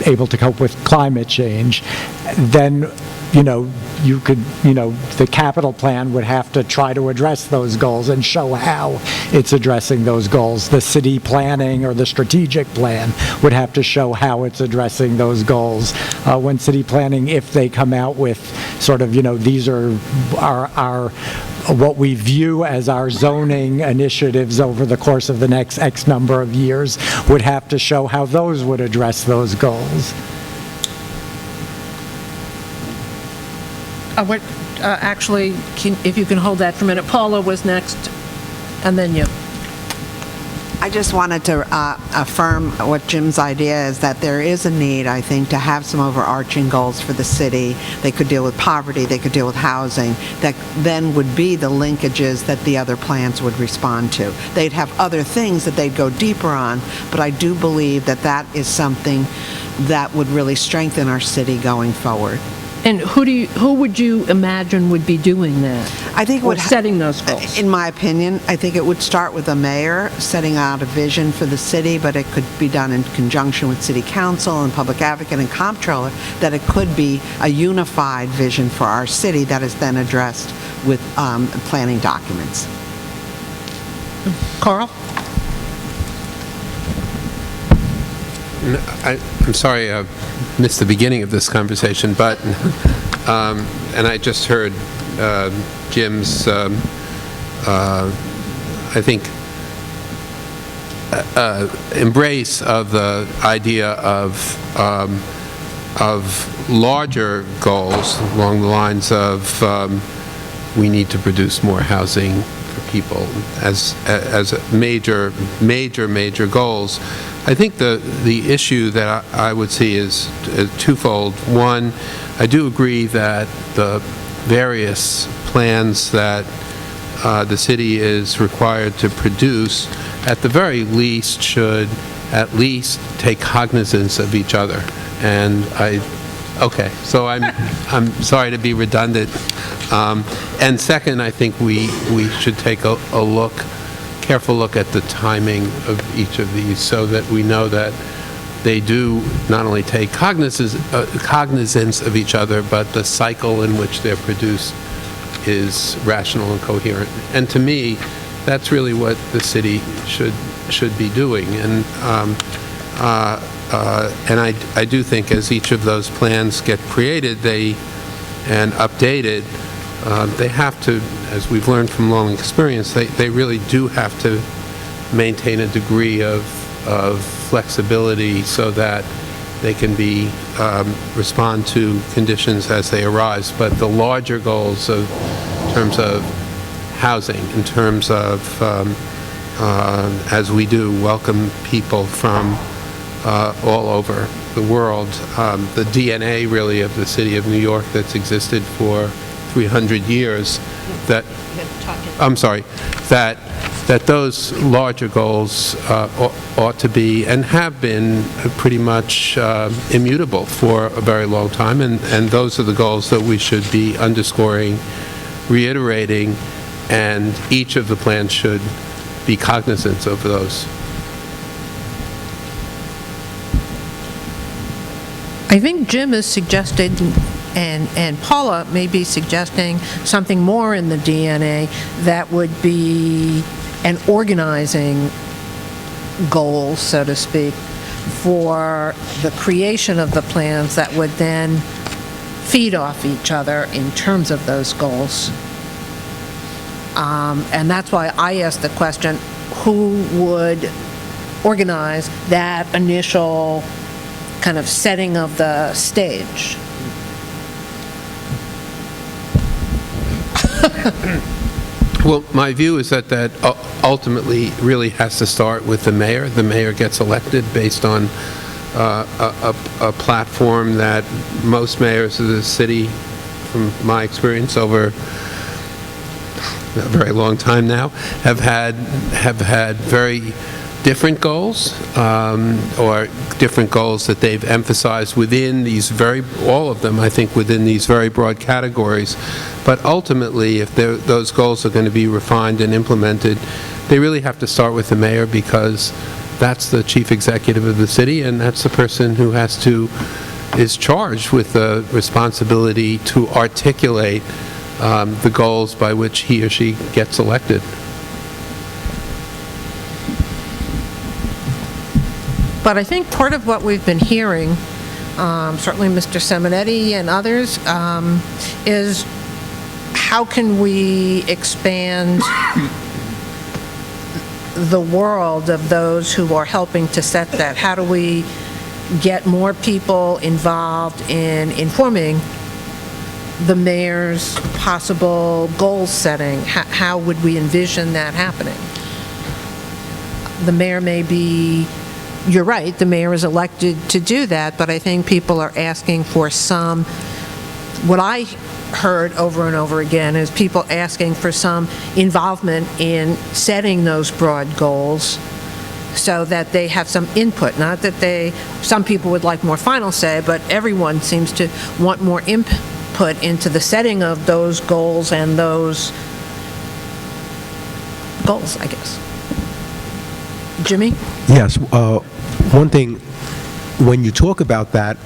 Speaker 17: able to cope with climate change, then you could, the capital plan would have to try to address those goals and show how it's addressing those goals. The city planning or the strategic plan would have to show how it's addressing those goals. When city planning, if they come out with sort of, these are our what we view as our zoning initiatives over the course of the next X number of years, would have to show how those would address those goals.
Speaker 3: Actually, if you can hold that for a minute. Paula was next, and then you.
Speaker 2: I just wanted to affirm what Jim's idea is, that there is a need, I think, to have some overarching goals for the city. They could deal with poverty, they could deal with housing, that then would be the linkages that the other plans would respond to. They'd have other things that they'd go deeper on, but I do believe that that is something that would really strengthen our city going forward.
Speaker 3: And who would you imagine would be doing that?
Speaker 2: I think
Speaker 3: setting those goals.
Speaker 2: In my opinion, I think it would start with the mayor setting out a vision for the city, but it could be done in conjunction with city council and public advocate and comptroller, that it could be a unified vision for our city that is then addressed with planning documents.
Speaker 3: Carl?
Speaker 12: I'm sorry I missed the beginning of this conversation, but, and I just heard Jim's, I think, embrace of the idea of larger goals along the lines of we need to produce more housing for people as major goals. I think the issue that I would see is twofold. One, I do agree that the various plans that the city is required to produce, at the very least, should at least take cognizance of each other. And okay, so I'm sorry to be redundant. And second, I think we should take a careful look at the timing of each of these so that we know that they do not only take cognizance of each other, but the cycle in which they're produced is rational and coherent. And to me, that's really what the city should be doing. And I do think as each of those plans get created and updated, they have to, as we've learned from long experience, they really do have to maintain a degree of flexibility so that they can respond to conditions as they arise. But the larger goals in terms of housing, in terms of, as we do, welcome people from all over the world, the DNA really of the city of New York that's existed for 300 years, that those larger goals ought to be and have been pretty much immutable for a very long time, and those are the goals that we should be underscoring, reiterating, and each of the plans should be cognizant of those.
Speaker 3: I think Jim is suggesting, and Paula may be suggesting something more in the DNA that would be an organizing goal, so to speak, for the creation of the plans that would then feed off each other in terms of those goals. And that's why I asked the question, who would organize that initial kind of setting of the stage?
Speaker 12: Well, my view is that ultimately really has to start with the mayor. The mayor gets elected based on a platform that most mayors of the city, from my experience over a very long time now, have had very different goals, or different goals that they've emphasized within these all of them, I think, within these very broad categories. But ultimately, if those goals are going to be refined and implemented, they really have to start with the mayor, because that's the chief executive of the city, and that's the person who is charged with the responsibility to articulate the goals by which he or she gets elected.
Speaker 3: But I think part of what we've been hearing, certainly Mr. Simonetti and others, is how can we expand the world of those who are helping to set that? How do we get more people involved in informing the mayor's possible goal setting? How would we envision that happening? The mayor may be, you're right, the mayor is elected to do that, but I think people are asking for some, what I heard over and over again is people asking for some involvement in setting those broad goals so that they have some input. Not that some people would like more final say, but everyone seems to want more input into the setting of those goals and those goals, I guess. Jimmy?
Speaker 9: Yes. One thing, when you talk about that,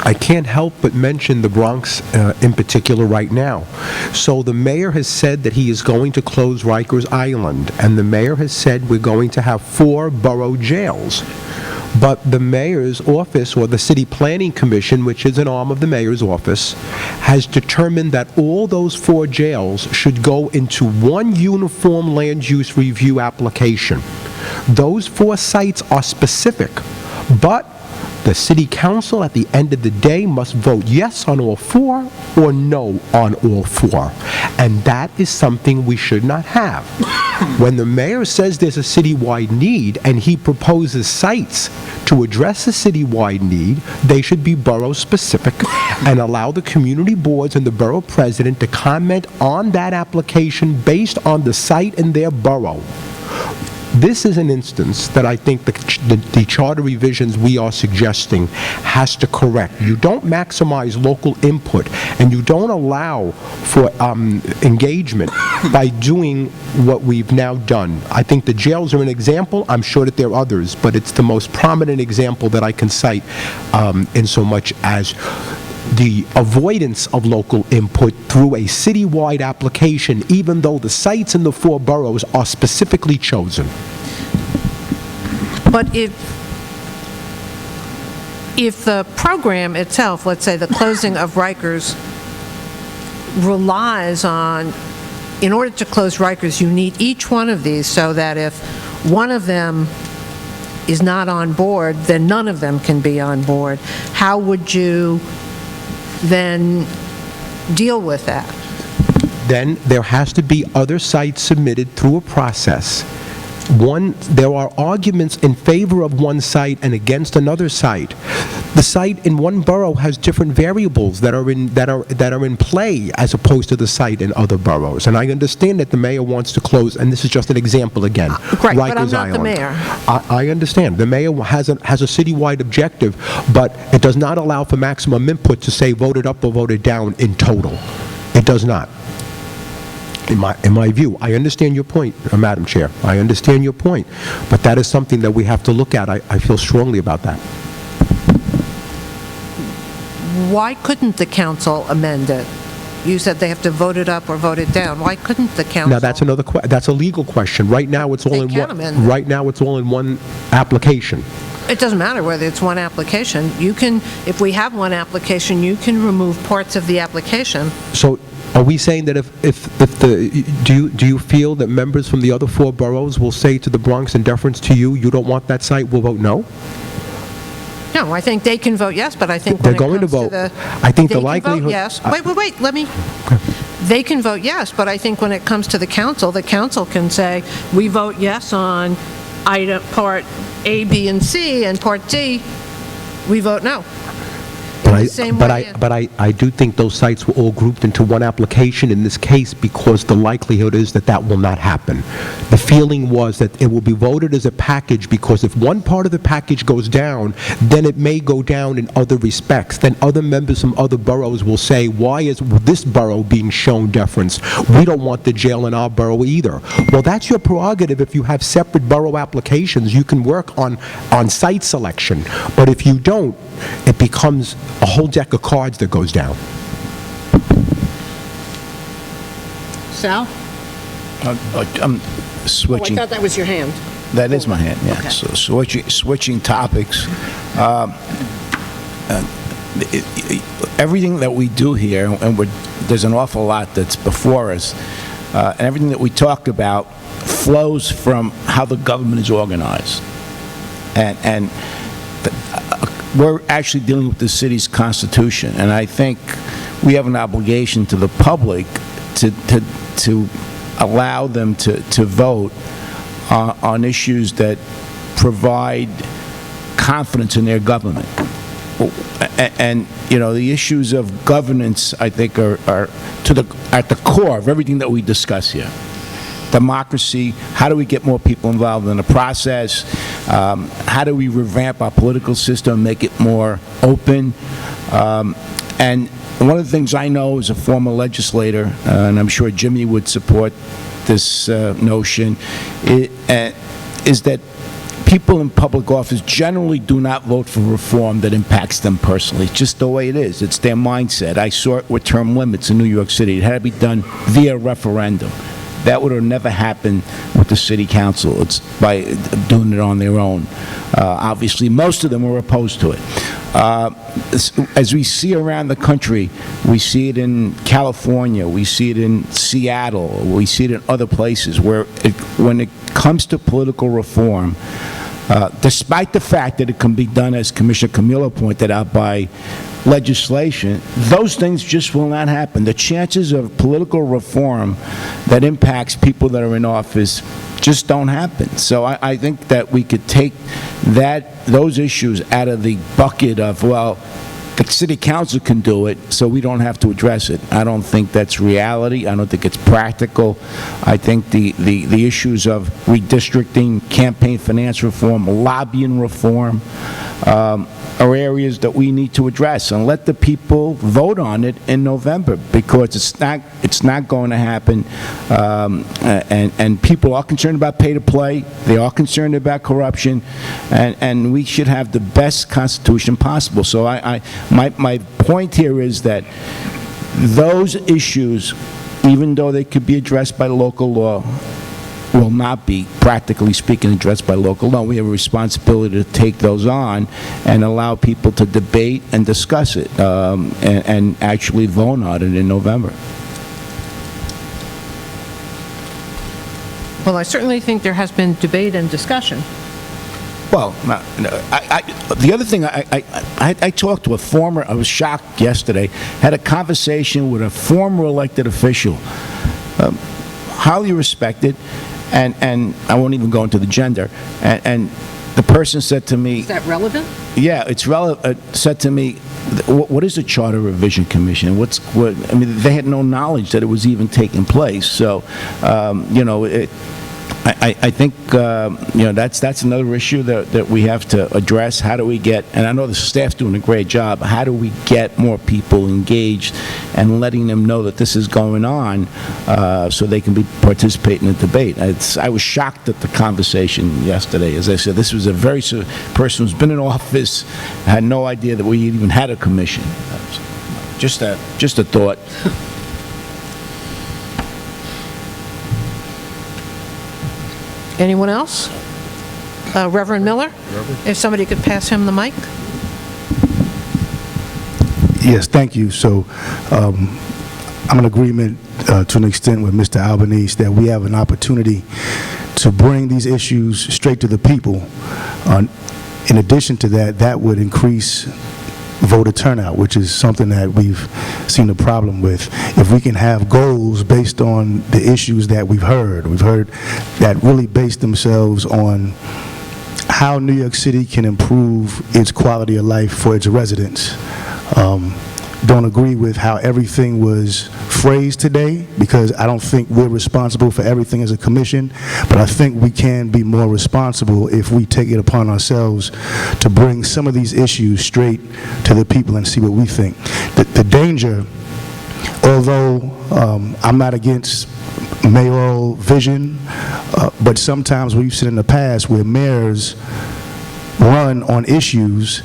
Speaker 9: I can't help but mention the Bronx in particular right now. So the mayor has said that he is going to close Rikers Island, and the mayor has said we're going to have 4 borough jails. But the mayor's office, or the city planning commission, which is an arm of the mayor's office, has determined that all those 4 jails should go into one uniform land use review application. Those 4 sites are specific, but the city council at the end of the day must vote yes on all 4 or no on all 4. And that is something we should not have. When the mayor says there's a citywide need and he proposes sites to address the citywide need, they should be borough-specific and allow the community boards and the borough president to comment on that application based on the site in their borough. This is an instance that I think the charter revisions we are suggesting has to correct. You don't maximize local input, and you don't allow for engagement by doing what we've now done. I think the jails are an example. I'm sure that there are others, but it's the most prominent example that I can cite in so much as the avoidance of local input through a citywide application, even though the sites in the 4 boroughs are specifically chosen.
Speaker 3: But if the program itself, let's say the closing of Rikers, relies on, in order to close Rikers, you need each one of these so that if one of them is not on board, then none of them can be on board. How would you then deal with that?
Speaker 9: Then there has to be other sites submitted through a process. There are arguments in favor of one site and against another site. The site in one borough has different variables that are in play as opposed to the site in other boroughs. And I understand that the mayor wants to close, and this is just an example again.
Speaker 3: Right, but I'm
Speaker 9: Rikers
Speaker 3: not the
Speaker 9: Island.
Speaker 3: mayor.
Speaker 9: I understand. The mayor has a citywide objective, but it does not allow for maximum input to say voted up or voted down in total. It does not. In my view. I understand your point, Madam Chair. I understand your point. But that is something that we have to look at. I feel strongly about that.
Speaker 3: Why couldn't the council amend it? You said they have to vote it up or vote it down. Why couldn't the council?
Speaker 9: Now, that's that's a legal question. Right now, it's all in
Speaker 3: can't
Speaker 9: one.
Speaker 3: amend it.
Speaker 9: Right now, it's all in one application.
Speaker 3: It doesn't matter whether it's one application. You can, if we have one application, you can remove parts of the application.
Speaker 9: So, are we saying that do you feel that members from the other 4 boroughs will say to the Bronx in deference to you, you don't want that site, we'll vote no?
Speaker 3: No, I think they can vote yes, but I think
Speaker 9: They're
Speaker 3: when it
Speaker 9: going to
Speaker 3: comes
Speaker 9: vote.
Speaker 3: the...
Speaker 9: I think the
Speaker 3: They can
Speaker 9: likelihood...
Speaker 3: vote yes. Wait, let me... They can vote yes, but I think when it comes to the council can say, we vote yes on item part A, B, and C, and part D, we vote no.
Speaker 9: But I do think those sites were all grouped into one application in this case because the likelihood is that will not happen. The feeling was that it will be voted as a package because if one part of the package goes down, then it may go down in other respects. Then other members from other boroughs will say, why is this borough being shown deference? We don't want the jail in our borough either. Well, that's your prerogative. If you have separate borough applications, you can work on site selection. But if you don't, it becomes a whole deck of cards that goes down.
Speaker 3: Sal?
Speaker 11: I'm switching.
Speaker 3: Oh, I thought that was your hand.
Speaker 11: That is my hand, yeah.
Speaker 3: Okay.
Speaker 11: So switching topics. Everything that we do here, and there's an awful lot that's before us, and everything that we talk about flows from how the government is organized. And we're actually dealing with the city's constitution, and I think we have an obligation to the public to allow them to vote on issues that provide confidence in their government. And you know, the issues of governance, I think, are at the core of everything that we discuss here. Democracy, how do we get more people involved in the process? How do we revamp our political system, make it more open? And one of the things I know as a former legislator, and I'm sure Jimmy would support this notion, is that people in public office generally do not vote for reform that impacts them personally. It's just the way it is. It's their mindset. I saw it with term limits in New York City. It had to be done via referendum. That would have never happened with the city council. It's by doing it on their own. Obviously, most of them were opposed to it. As we see around the country, we see it in California, we see it in Seattle, we see it in other places where when it comes to political reform, despite the fact that it can be done, as Commissioner Camillo pointed out, by legislation, those things just will not happen. The chances of political reform that impacts people that are in office just don't happen. So I think that we could take those issues out of the bucket of, well, the city council can do it, so we don't have to address it. I don't think that's reality. I don't think it's practical. I think the issues of redistricting, campaign finance reform, lobbying reform, are areas that we need to address, and let the people vote on it in November, because it's not going to happen. And people are concerned about pay to play. They are concerned about corruption, and we should have the best constitution possible. So my point here is that those issues, even though they could be addressed by local law, will not be, practically speaking, addressed by local law. We have a responsibility to take those on and allow people to debate and discuss it, and actually vote on it in November.
Speaker 3: Well, I certainly think there has been debate and discussion.
Speaker 11: Well, the other thing, I talked to a former, I was shocked yesterday, had a conversation with a former elected official, highly respected, and I won't even go into the gender, and the person said to me...
Speaker 3: Is that relevant?
Speaker 11: Yeah, it's relevant. Said to me, what is the Charter Revision Commission? I mean, they had no knowledge that it was even taking place. So, I think, that's another issue that we have to address. How do we get, and I know the staff's doing a great job, how do we get more people engaged and letting them know that this is going on, so they can participate in the debate? I was shocked at the conversation yesterday. As I said, this was a very person who's been in office, had no idea that we even had a commission. Just a thought.
Speaker 3: Anyone else? Reverend Miller? If somebody could pass him the mic.
Speaker 4: Yes, thank you. So I'm in agreement to an extent with Mr. Albanese that we have an opportunity to bring these issues straight to the people. In addition to that, that would increase voter turnout, which is something that we've seen a problem with. If we can have goals based on the issues that we've heard that really base themselves on how New York City can improve its quality of life for its residents. Don't agree with how everything was phrased today, because I don't think we're responsible for everything as a commission, but I think we can be more responsible if we take it upon ourselves to bring some of these issues straight to the people and see what we think. The danger, although I'm not against mayoral vision, but sometimes we've seen in the past where mayors run on issues,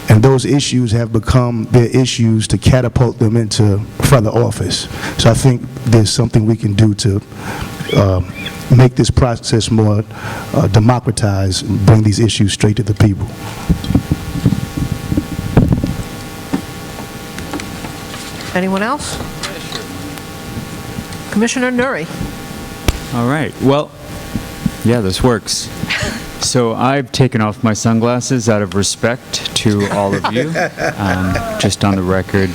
Speaker 4: and those issues have become their issues to catapult them into further office. So I think there's something we can do to make this process more democratized and bring these issues straight to the people.
Speaker 3: Anyone else? Commissioner Nuri.
Speaker 5: All right. Well, yeah, this works. So I've taken off my sunglasses out of respect to all of you, just on the record.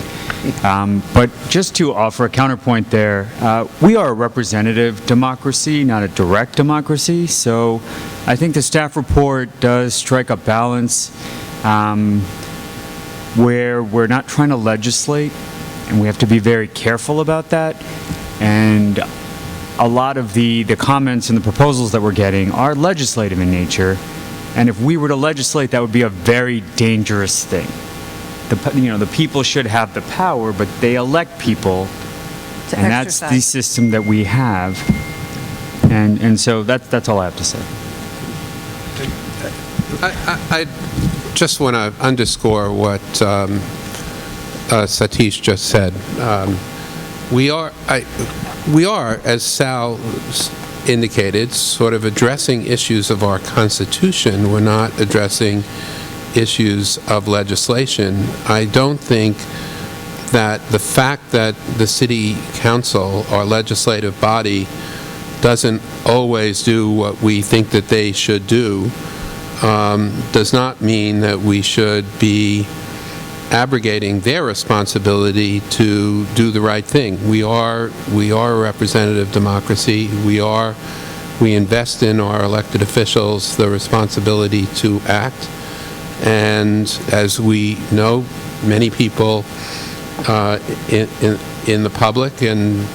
Speaker 5: But just to offer a counterpoint there, we are a representative democracy, not a direct democracy. So I think the staff report does strike a balance where we're not trying to legislate, and we have to be very careful about that. And a lot of the comments and the proposals that we're getting are legislative in nature, and if we were to legislate, that would be a very dangerous thing. The people should have the power, but they elect people, and that's the system that we have, and so that's all I have to say.
Speaker 12: I just want to underscore what Satish just said. We are, as Sal indicated, sort of addressing issues of our Constitution. We're not addressing issues of legislation. I don't think that the fact that the City Council, our legislative body, doesn't always do what we think that they should do does not mean that we should be abrogating their responsibility to do the right thing. We are a representative democracy. We invest in our elected officials the responsibility to act. And as we know, many people in the public, and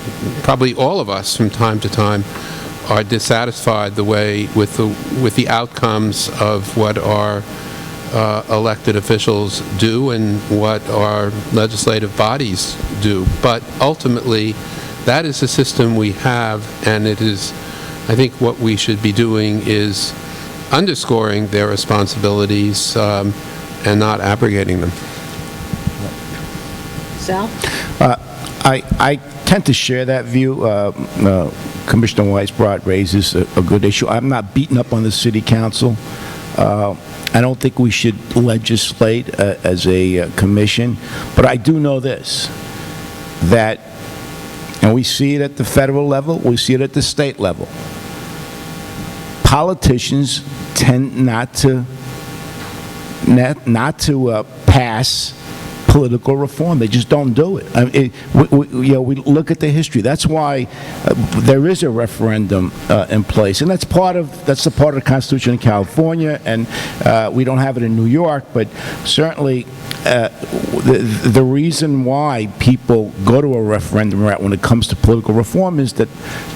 Speaker 12: probably all of us from time to time, are dissatisfied with the outcomes of what our elected officials do and what our legislative bodies do. But ultimately, that is the system we have, and it is, I think what we should be doing is underscoring their responsibilities and not abrogating them.
Speaker 3: Sal?
Speaker 11: I tend to share that view. Commissioner Weisbrot raises a good issue. I'm not beating up on the city council. I don't think we should legislate as a commission, but I do know this, that, and we see it at the federal level, we see it at the state level, politicians tend not to pass political reform. They just don't do it. I mean, we look at the history. That's why there is a referendum in place, and that's the part of the Constitution in California, and we don't have it in New York. But certainly, the reason why people go to a referendum route when it comes to political reform is that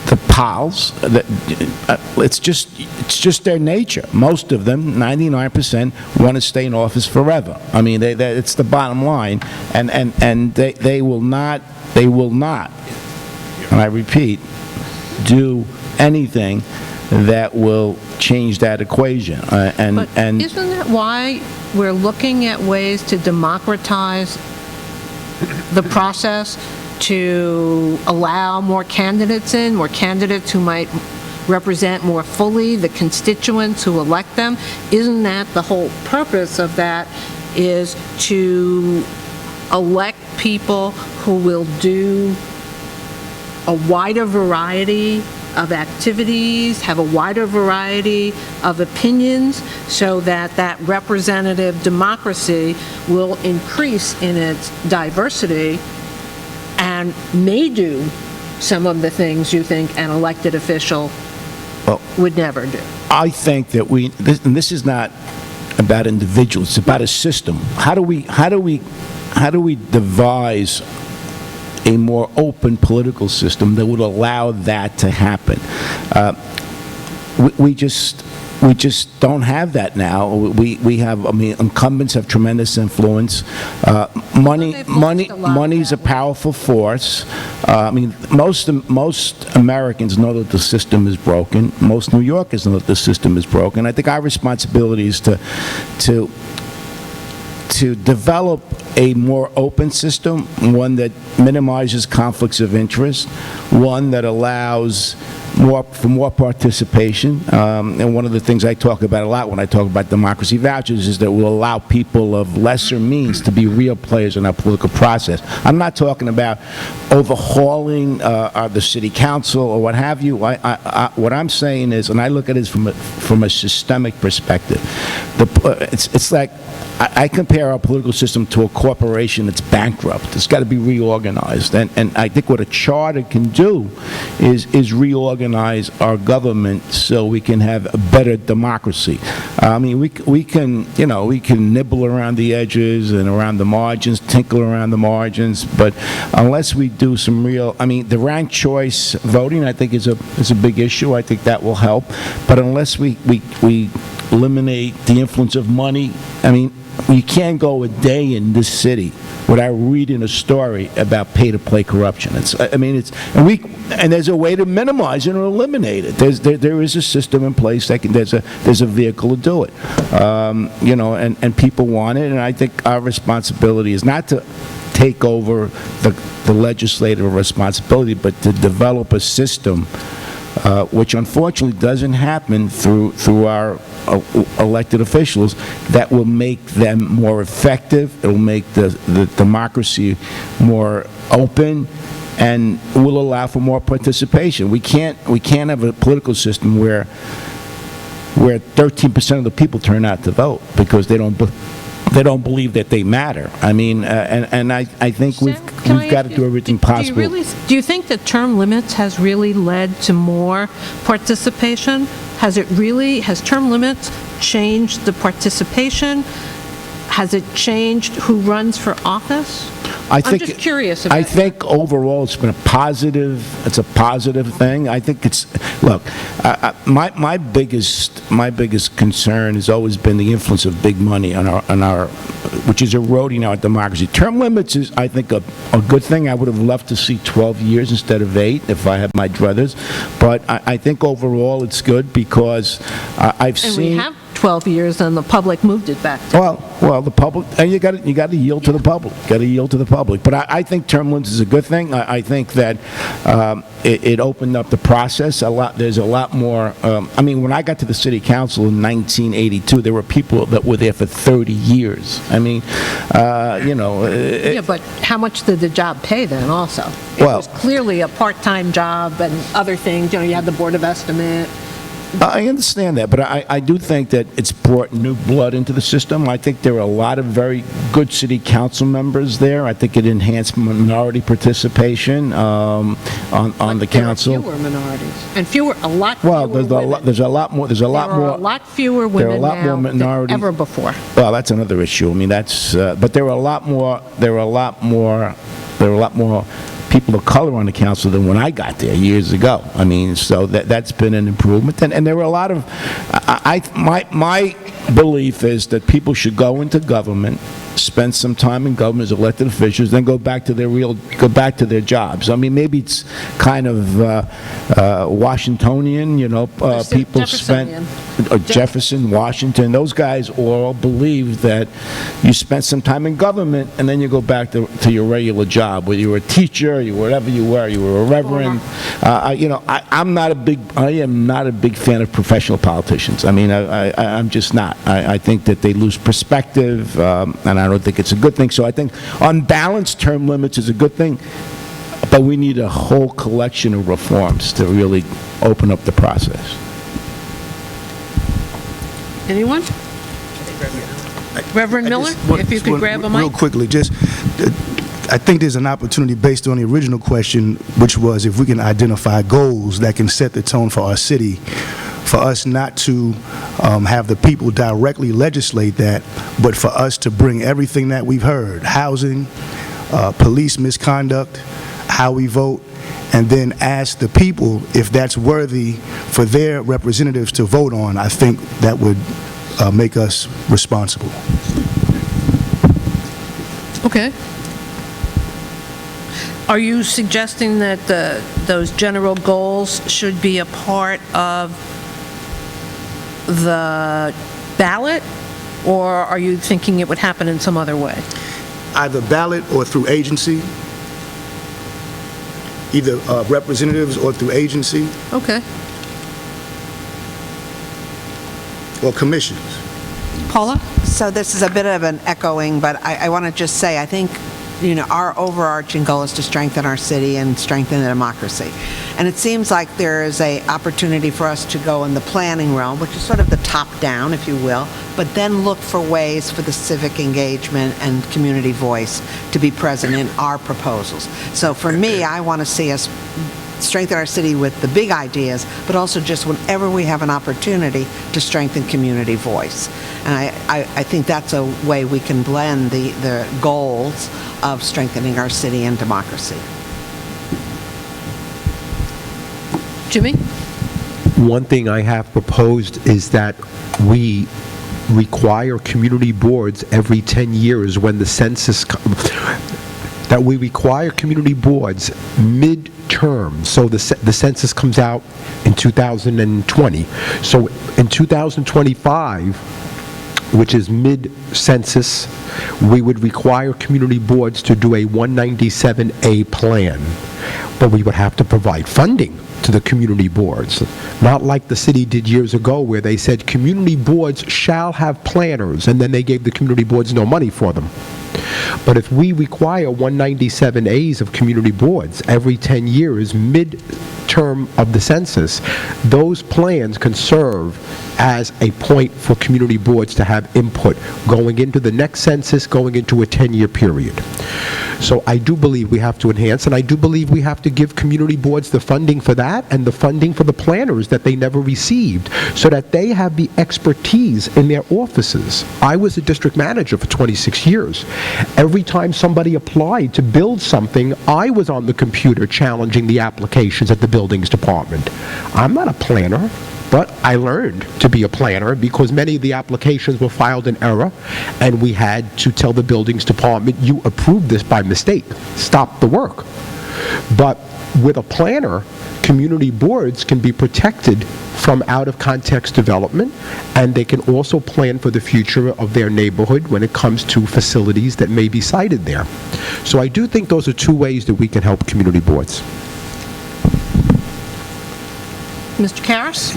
Speaker 11: the POLs, it's just their nature. Most of them, 99%, want to stay in office forever. I mean, it's the bottom line. And they will not, and I repeat, do anything that will change that equation.
Speaker 3: But isn't that why we're looking at ways to democratize the process, to allow more candidates who might represent more fully the constituents who elect them? Isn't that the whole purpose of that, is to elect people who will do a wider variety of activities, have a wider variety of opinions, so that that representative democracy will increase in its diversity and may do some of the things you think an elected official would never do?
Speaker 11: I think that and this is not about individuals, it's about a system. How do we devise a more open political system that would allow that to happen? We just don't have that now. We have, I mean, incumbents have tremendous influence. Money's a powerful force. I mean, most Americans know that the system is broken. Most New Yorkers know that the system is broken. I think our responsibility is to develop a more open system, one that minimizes conflicts of interest, one that allows for more participation. And one of the things I talk about a lot when I talk about democracy vouchers is that we'll allow people of lesser means to be real players in our political process. I'm not talking about overhauling the city council or what have you. What I'm saying is, and I look at it from a systemic perspective, it's like I compare our political system to a corporation that's bankrupt. It's got to be reorganized. And I think what a charter can do is reorganize our government so we can have a better democracy. I mean, we can nibble around the edges and around the margins, tinkle around the margins, but unless we do some real, I mean, the ranked choice voting, I think, is a big issue. I think that will help. But unless we eliminate the influence of money, I mean, you can't go a day in this city without reading a story about pay-to-play corruption. And there's a way to minimize it or eliminate it. There is a system in place that there's a vehicle to do it. And people want it. And I think our responsibility is not to take over the legislative responsibility, but to develop a system which unfortunately doesn't happen through our elected officials, that will make them more effective. It will make the democracy more open, and will allow for more participation. We can't have a political system where 13% of the people turn out to vote because they don't they don't believe that they matter. I mean, and I think we've got to do everything possible.
Speaker 3: Do you think that term limits has really led to more participation? Has term limits changed the participation? Has it changed who runs for office? I'm just curious about
Speaker 11: I think overall it's been a positive thing. I think look, my biggest concern has always been the influence of big money on our which is eroding our democracy. Term limits is, I think, a good thing. I would have loved to see 12 years instead of 8 if I had my druthers. But I think overall it's good because I've seen...
Speaker 3: And we have 12 years and the public moved it back to...
Speaker 11: Well, the public, and you got to yield to the public. Got to yield to the public. But I think term limits is a good thing. I think that it opened up the process a lot. There's a lot more. I mean, when I got to the city council in 1982, there were people that were there for 30 years. I mean,
Speaker 3: yeah, but how much did the job pay then? Also, it was clearly a part-time job and other things. You had the Board of Estimate.
Speaker 11: I understand that, but I do think that it's brought new blood into the system. I think there are a lot of very good city council members there. I think it enhanced minority participation on the council.
Speaker 3: There are fewer minorities and a lot
Speaker 11: fewer
Speaker 3: women.
Speaker 11: There's a lot more.
Speaker 3: There are a lot fewer women now than ever before.
Speaker 11: Well, that's another issue. I mean, but there are a lot more. There are a lot more people of color on the council than when I got there years ago. I mean, so that's been an improvement. And there were a lot of, my belief is that people should go into government, spend some time in government as elected officials, then go back to their jobs. I mean, maybe it's kind of Washingtonian, people spent Jefferson, Washington. Those guys all believe that you spent some time in government and then you go back to your regular job, whether you were a teacher, whatever you were a reverend. I am not a big fan of professional politicians. I mean, I'm just not. I think that they lose perspective, and I don't think it's a good thing. So I think on balance, term limits is a good thing, but we need a whole collection of reforms to really open up the process.
Speaker 3: Anyone? Reverend Miller, if you could grab a mic.
Speaker 4: Real quickly, I think there's an opportunity based on the original question, which was if we can identify goals that can set the tone for our city, for us not to have the people directly legislate that, but for us to bring everything that we've heard, housing, police misconduct, how we vote, and then ask the people if that's worthy for their representatives to vote on. I think that would make us responsible.
Speaker 3: Okay. Are you suggesting that those general goals should be a part of the ballot, or are you thinking it would happen in some other way?
Speaker 4: Either ballot or through agency, either representatives or through agency.
Speaker 3: Okay.
Speaker 4: Or commissions.
Speaker 3: Paula?
Speaker 2: So this is a bit of an echoing, but I want to just say, I think, our overarching goal is to strengthen our city and strengthen the democracy. And it seems like there is an opportunity for us to go in the planning realm, which is sort of the top-down, if you will, but then look for ways for the civic engagement and community voice to be present in our proposals. So for me, I want to see us strengthen our city with the big ideas, but also just whenever we have an opportunity to strengthen community voice. And I think that's a way we can blend the goals of strengthening our city and democracy.
Speaker 3: Jimmy?
Speaker 9: One thing I have proposed is that we require community boards every 10 years when the census that we require community boards mid-term. So the census comes out in 2020. So in 2025, which is mid-census, we would require community boards to do a 197A plan. But we would have to provide funding to the community boards, not like the city did years ago where they said community boards shall have planners, and then they gave the community boards no money for them. But if we require 197 As of community boards every 10 years, mid-term of the census, those plans can serve as a point for community boards to have input going into the next census, going into a 10-year period. So I do believe we have to enhance, and I do believe we have to give community boards the funding for that and the funding for the planners that they never received, so that they have the expertise in their offices. I was a district manager for 26 years. Every time somebody applied to build something, I was on the computer challenging the applications at the buildings department. I'm not a planner, but I learned to be a planner because many of the applications were filed in error, and we had to tell the buildings department, you approved this by mistake, stop the work. But with a planner, community boards can be protected from out-of-context development, and they can also plan for the future of their neighborhood when it comes to facilities that may be sited there. So I do think those are two ways that we can help community boards.
Speaker 3: Mr. Karas?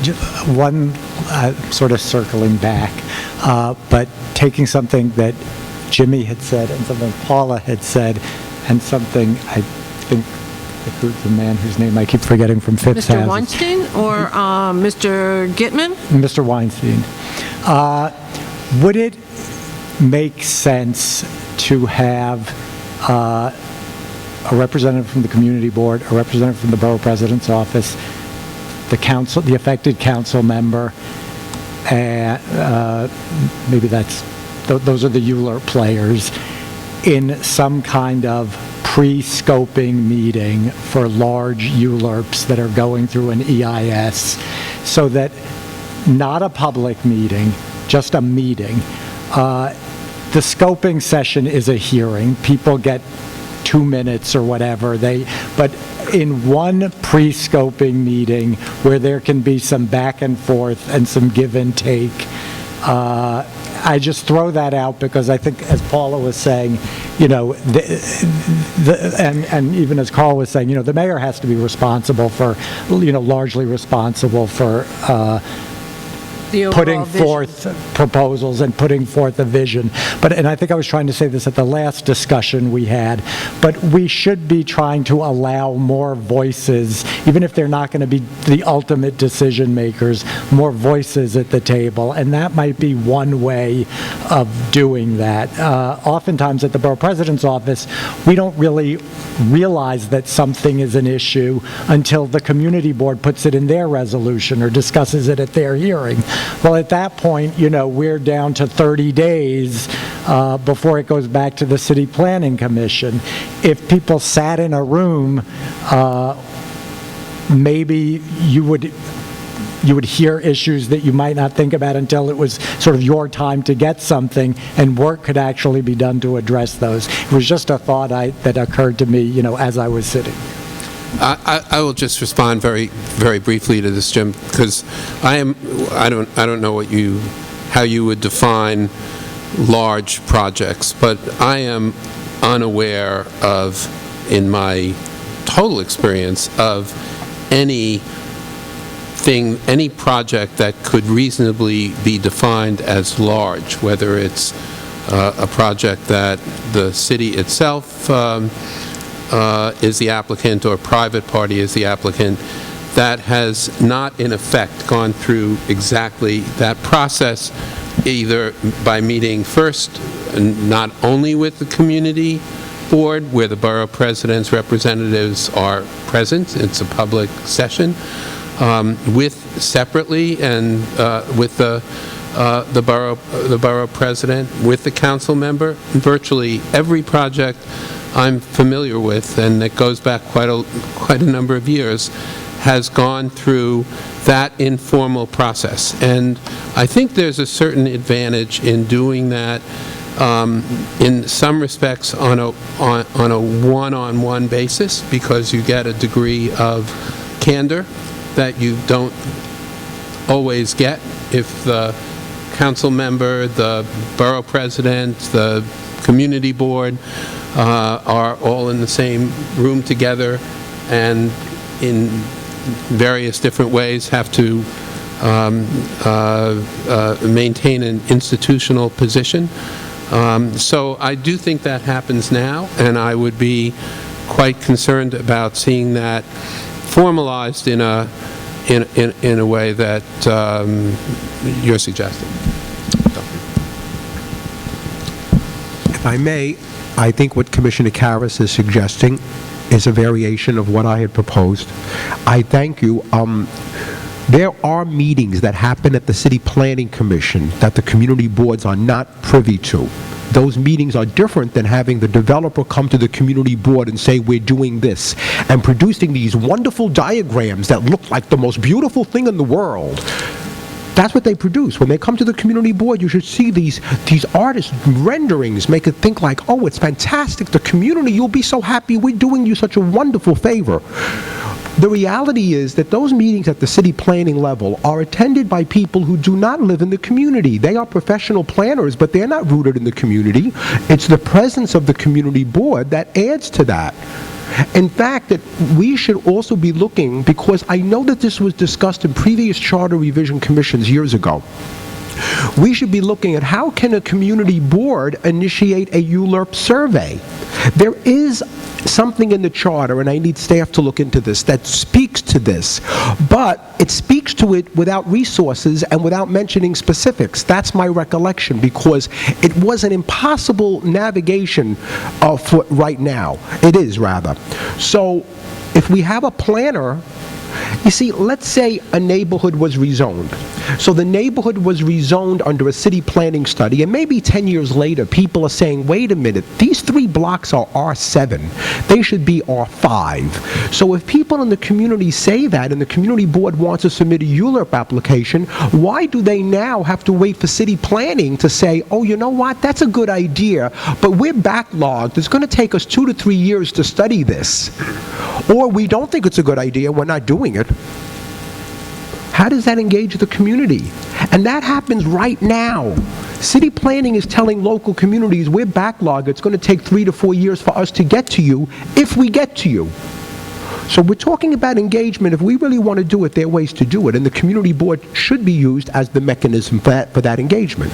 Speaker 17: One, sort of circling back, but taking something that Jimmy had said and something Paula had said and something I think the man whose name I keep forgetting from Phipps
Speaker 3: Mr.
Speaker 17: has.
Speaker 3: Weinstein or Mr. Gitman?
Speaker 17: Mr. Weinstein. Would it make sense to have a representative from the community board, a representative from the borough president's office, the council, the affected council member, and maybe those are the ULURP players, in some kind of pre-scoping meeting for large ULURPs that are going through an EIS, so that not a public meeting, just a meeting. The scoping session is a hearing. People get 2 minutes or whatever. But in one pre-scoping meeting where there can be some back and forth and some give and take, I just throw that out because I think, as Paula was saying, you know, and even as Carl was saying, you know, the mayor has to be responsible for, you know, largely responsible for putting forth proposals and putting forth a vision. And I think I was trying to say this at the last discussion we had, but we should be trying to allow more voices, even if they're not going to be the ultimate decision makers, more voices at the table. And that might be one way of doing that. Oftentimes at the borough president's office, we don't really realize that something is an issue until the community board puts it in their resolution or discusses it at their hearing. Well, at that point, you know, we're down to 30 days before it goes back to the City Planning Commission. If people sat in a room, maybe you would hear issues that you might not think about until it was sort of your time to get something, and work could actually be done to address those. It was just a thought that occurred to me, you know, as I was sitting.
Speaker 12: I will just respond very, very briefly to this, Jim, because I don't know how you would define large projects, but I am unaware of, in my total experience, of any project that could reasonably be defined as large, whether it's a project that the city itself is the applicant or a private party is the applicant, that has not in effect gone through exactly that process, either by meeting first not only with the community board, where the borough president's representatives are present, it's a public session, separately and with the borough president, with the council member. Virtually every project I'm familiar with, and it goes back quite a number of years, has gone through that informal process. And I think there's a certain advantage in doing that in some respects on a one-on-one basis, because you get a degree of candor that you don't always get if the council member, the borough president, the community board are all in the same room together and in various different ways have to maintain an institutional position. So I do think that happens now, and I would be quite concerned about seeing that formalized in a way that you're suggesting.
Speaker 9: If I may, I think what Commissioner Karas is suggesting is a variation of what I had proposed. I thank you. There are meetings that happen at the City Planning Commission that the community boards are not privy to. Those meetings are different than having the developer come to the community board and say, we're doing this, and producing these wonderful diagrams that look like the most beautiful thing in the world. That's what they produce. When they come to the community board, you should see these artist renderings, make it think like, oh, it's fantastic, the community, you'll be so happy, we're doing you such a wonderful favor. The reality is that those meetings at the city planning level are attended by people who do not live in the community. They are professional planners, but they're not rooted in the community. It's the presence of the community board that adds to that. In fact, that we should also be looking, because I know that this was discussed in previous charter revision commissions years ago, we should be looking at how can a community board initiate a ULURP survey. There is something in the charter, and I need staff to look into this, that speaks to this, but it speaks to it without resources and without mentioning specifics. That's my recollection, because it was an impossible navigation for right now. It is, rather. So if we have a planner, you see, let's say a neighborhood was rezoned. So the neighborhood was rezoned under a city planning study, and maybe 10 years later, people are saying, wait a minute, these 3 blocks are R7. They should be R5. So if people in the community say that, and the community board wants to submit a ULURP application, why do they now have to wait for city planning to say, oh, you know what, that's a good idea, but we're backlogged. It's going to take us 2 to 3 years to study this. Or we don't think it's a good idea, we're not doing it. How does that engage the community? And that happens right now. City planning is telling local communities, we're backlogged, it's going to take 3 to 4 years for us to get to you, if we get to you. So we're talking about engagement. If we really want to do it, there are ways to do it, and the community board should be used as the mechanism for that engagement.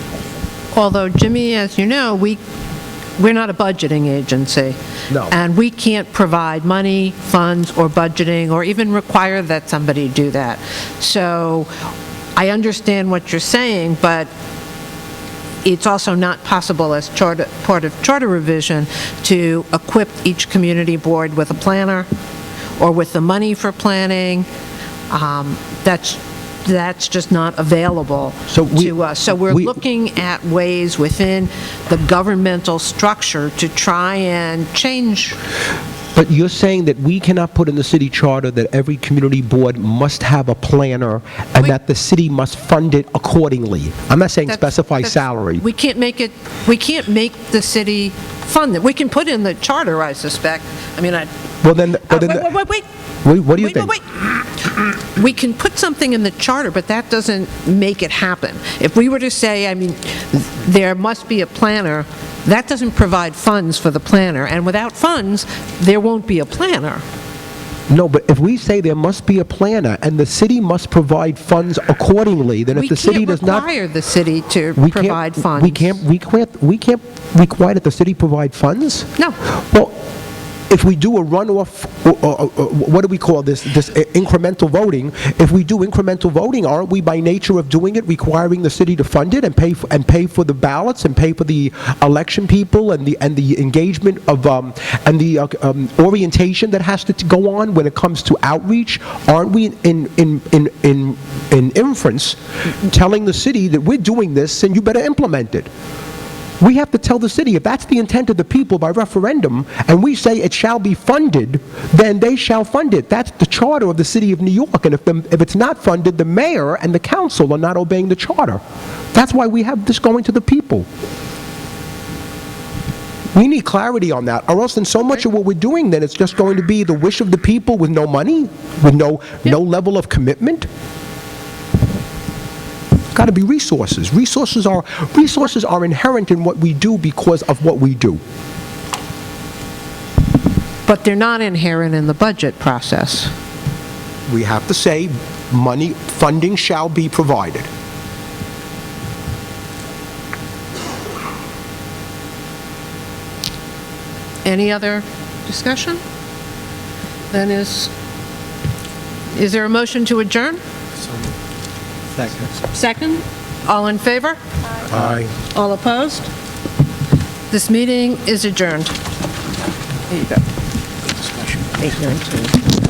Speaker 3: Although, Jimmy, as you know, we're not a budgeting agency.
Speaker 9: No.
Speaker 3: And we can't provide money, funds, or budgeting, or even require that somebody do that. So I understand what you're saying, but it's also not possible as part of charter revision to equip each community board with a planner or with the money for planning. That's just not available to us. So we're looking at ways within the governmental structure to try and change.
Speaker 9: But you're saying that we cannot put in the city charter that every community board must have a planner and that the city must fund it accordingly. I'm not saying specify salary.
Speaker 3: We can't make the city fund it. We can put in the charter, I suspect. I mean,
Speaker 9: wait. What do you think?
Speaker 3: Wait. We can put something in the charter, but that doesn't make it happen. If we were to say, I mean, there must be a planner, that doesn't provide funds for the planner, and without funds, there won't be a planner.
Speaker 9: No, but if we say there must be a planner and the city must provide funds accordingly, then if the city does not...
Speaker 3: We can't require the city to provide funds.
Speaker 9: We can't require that the city provide funds?
Speaker 3: No.
Speaker 9: Well, if we do a runoff, what do we call this incremental voting, if we do incremental voting, aren't we by nature of doing it requiring the city to fund it and pay for the ballots and pay for the election people and the engagement of and the orientation that has to go on when it comes to outreach? Aren't we in inference telling the city that we're doing this and you better implement it? We have to tell the city, if that's the intent of the people by referendum, and we say it shall be funded, then they shall fund it. That's the charter of the city of New York, and if it's not funded, the mayor and the council are not obeying the charter. That's why we have this going to the people. We need clarity on that, or else then so much of what we're doing then it's just going to be the wish of the people with no money, with no level of commitment. Got to be resources. Resources are inherent in what we do because of what we do.
Speaker 3: But they're not inherent in the budget process.
Speaker 9: We have to say funding shall be provided.
Speaker 3: Any other discussion? Then is there a motion to adjourn?
Speaker 17: Second.
Speaker 3: Second? All in favor?
Speaker 21: Aye.
Speaker 3: All opposed? This meeting is adjourned. There you go. 8:19.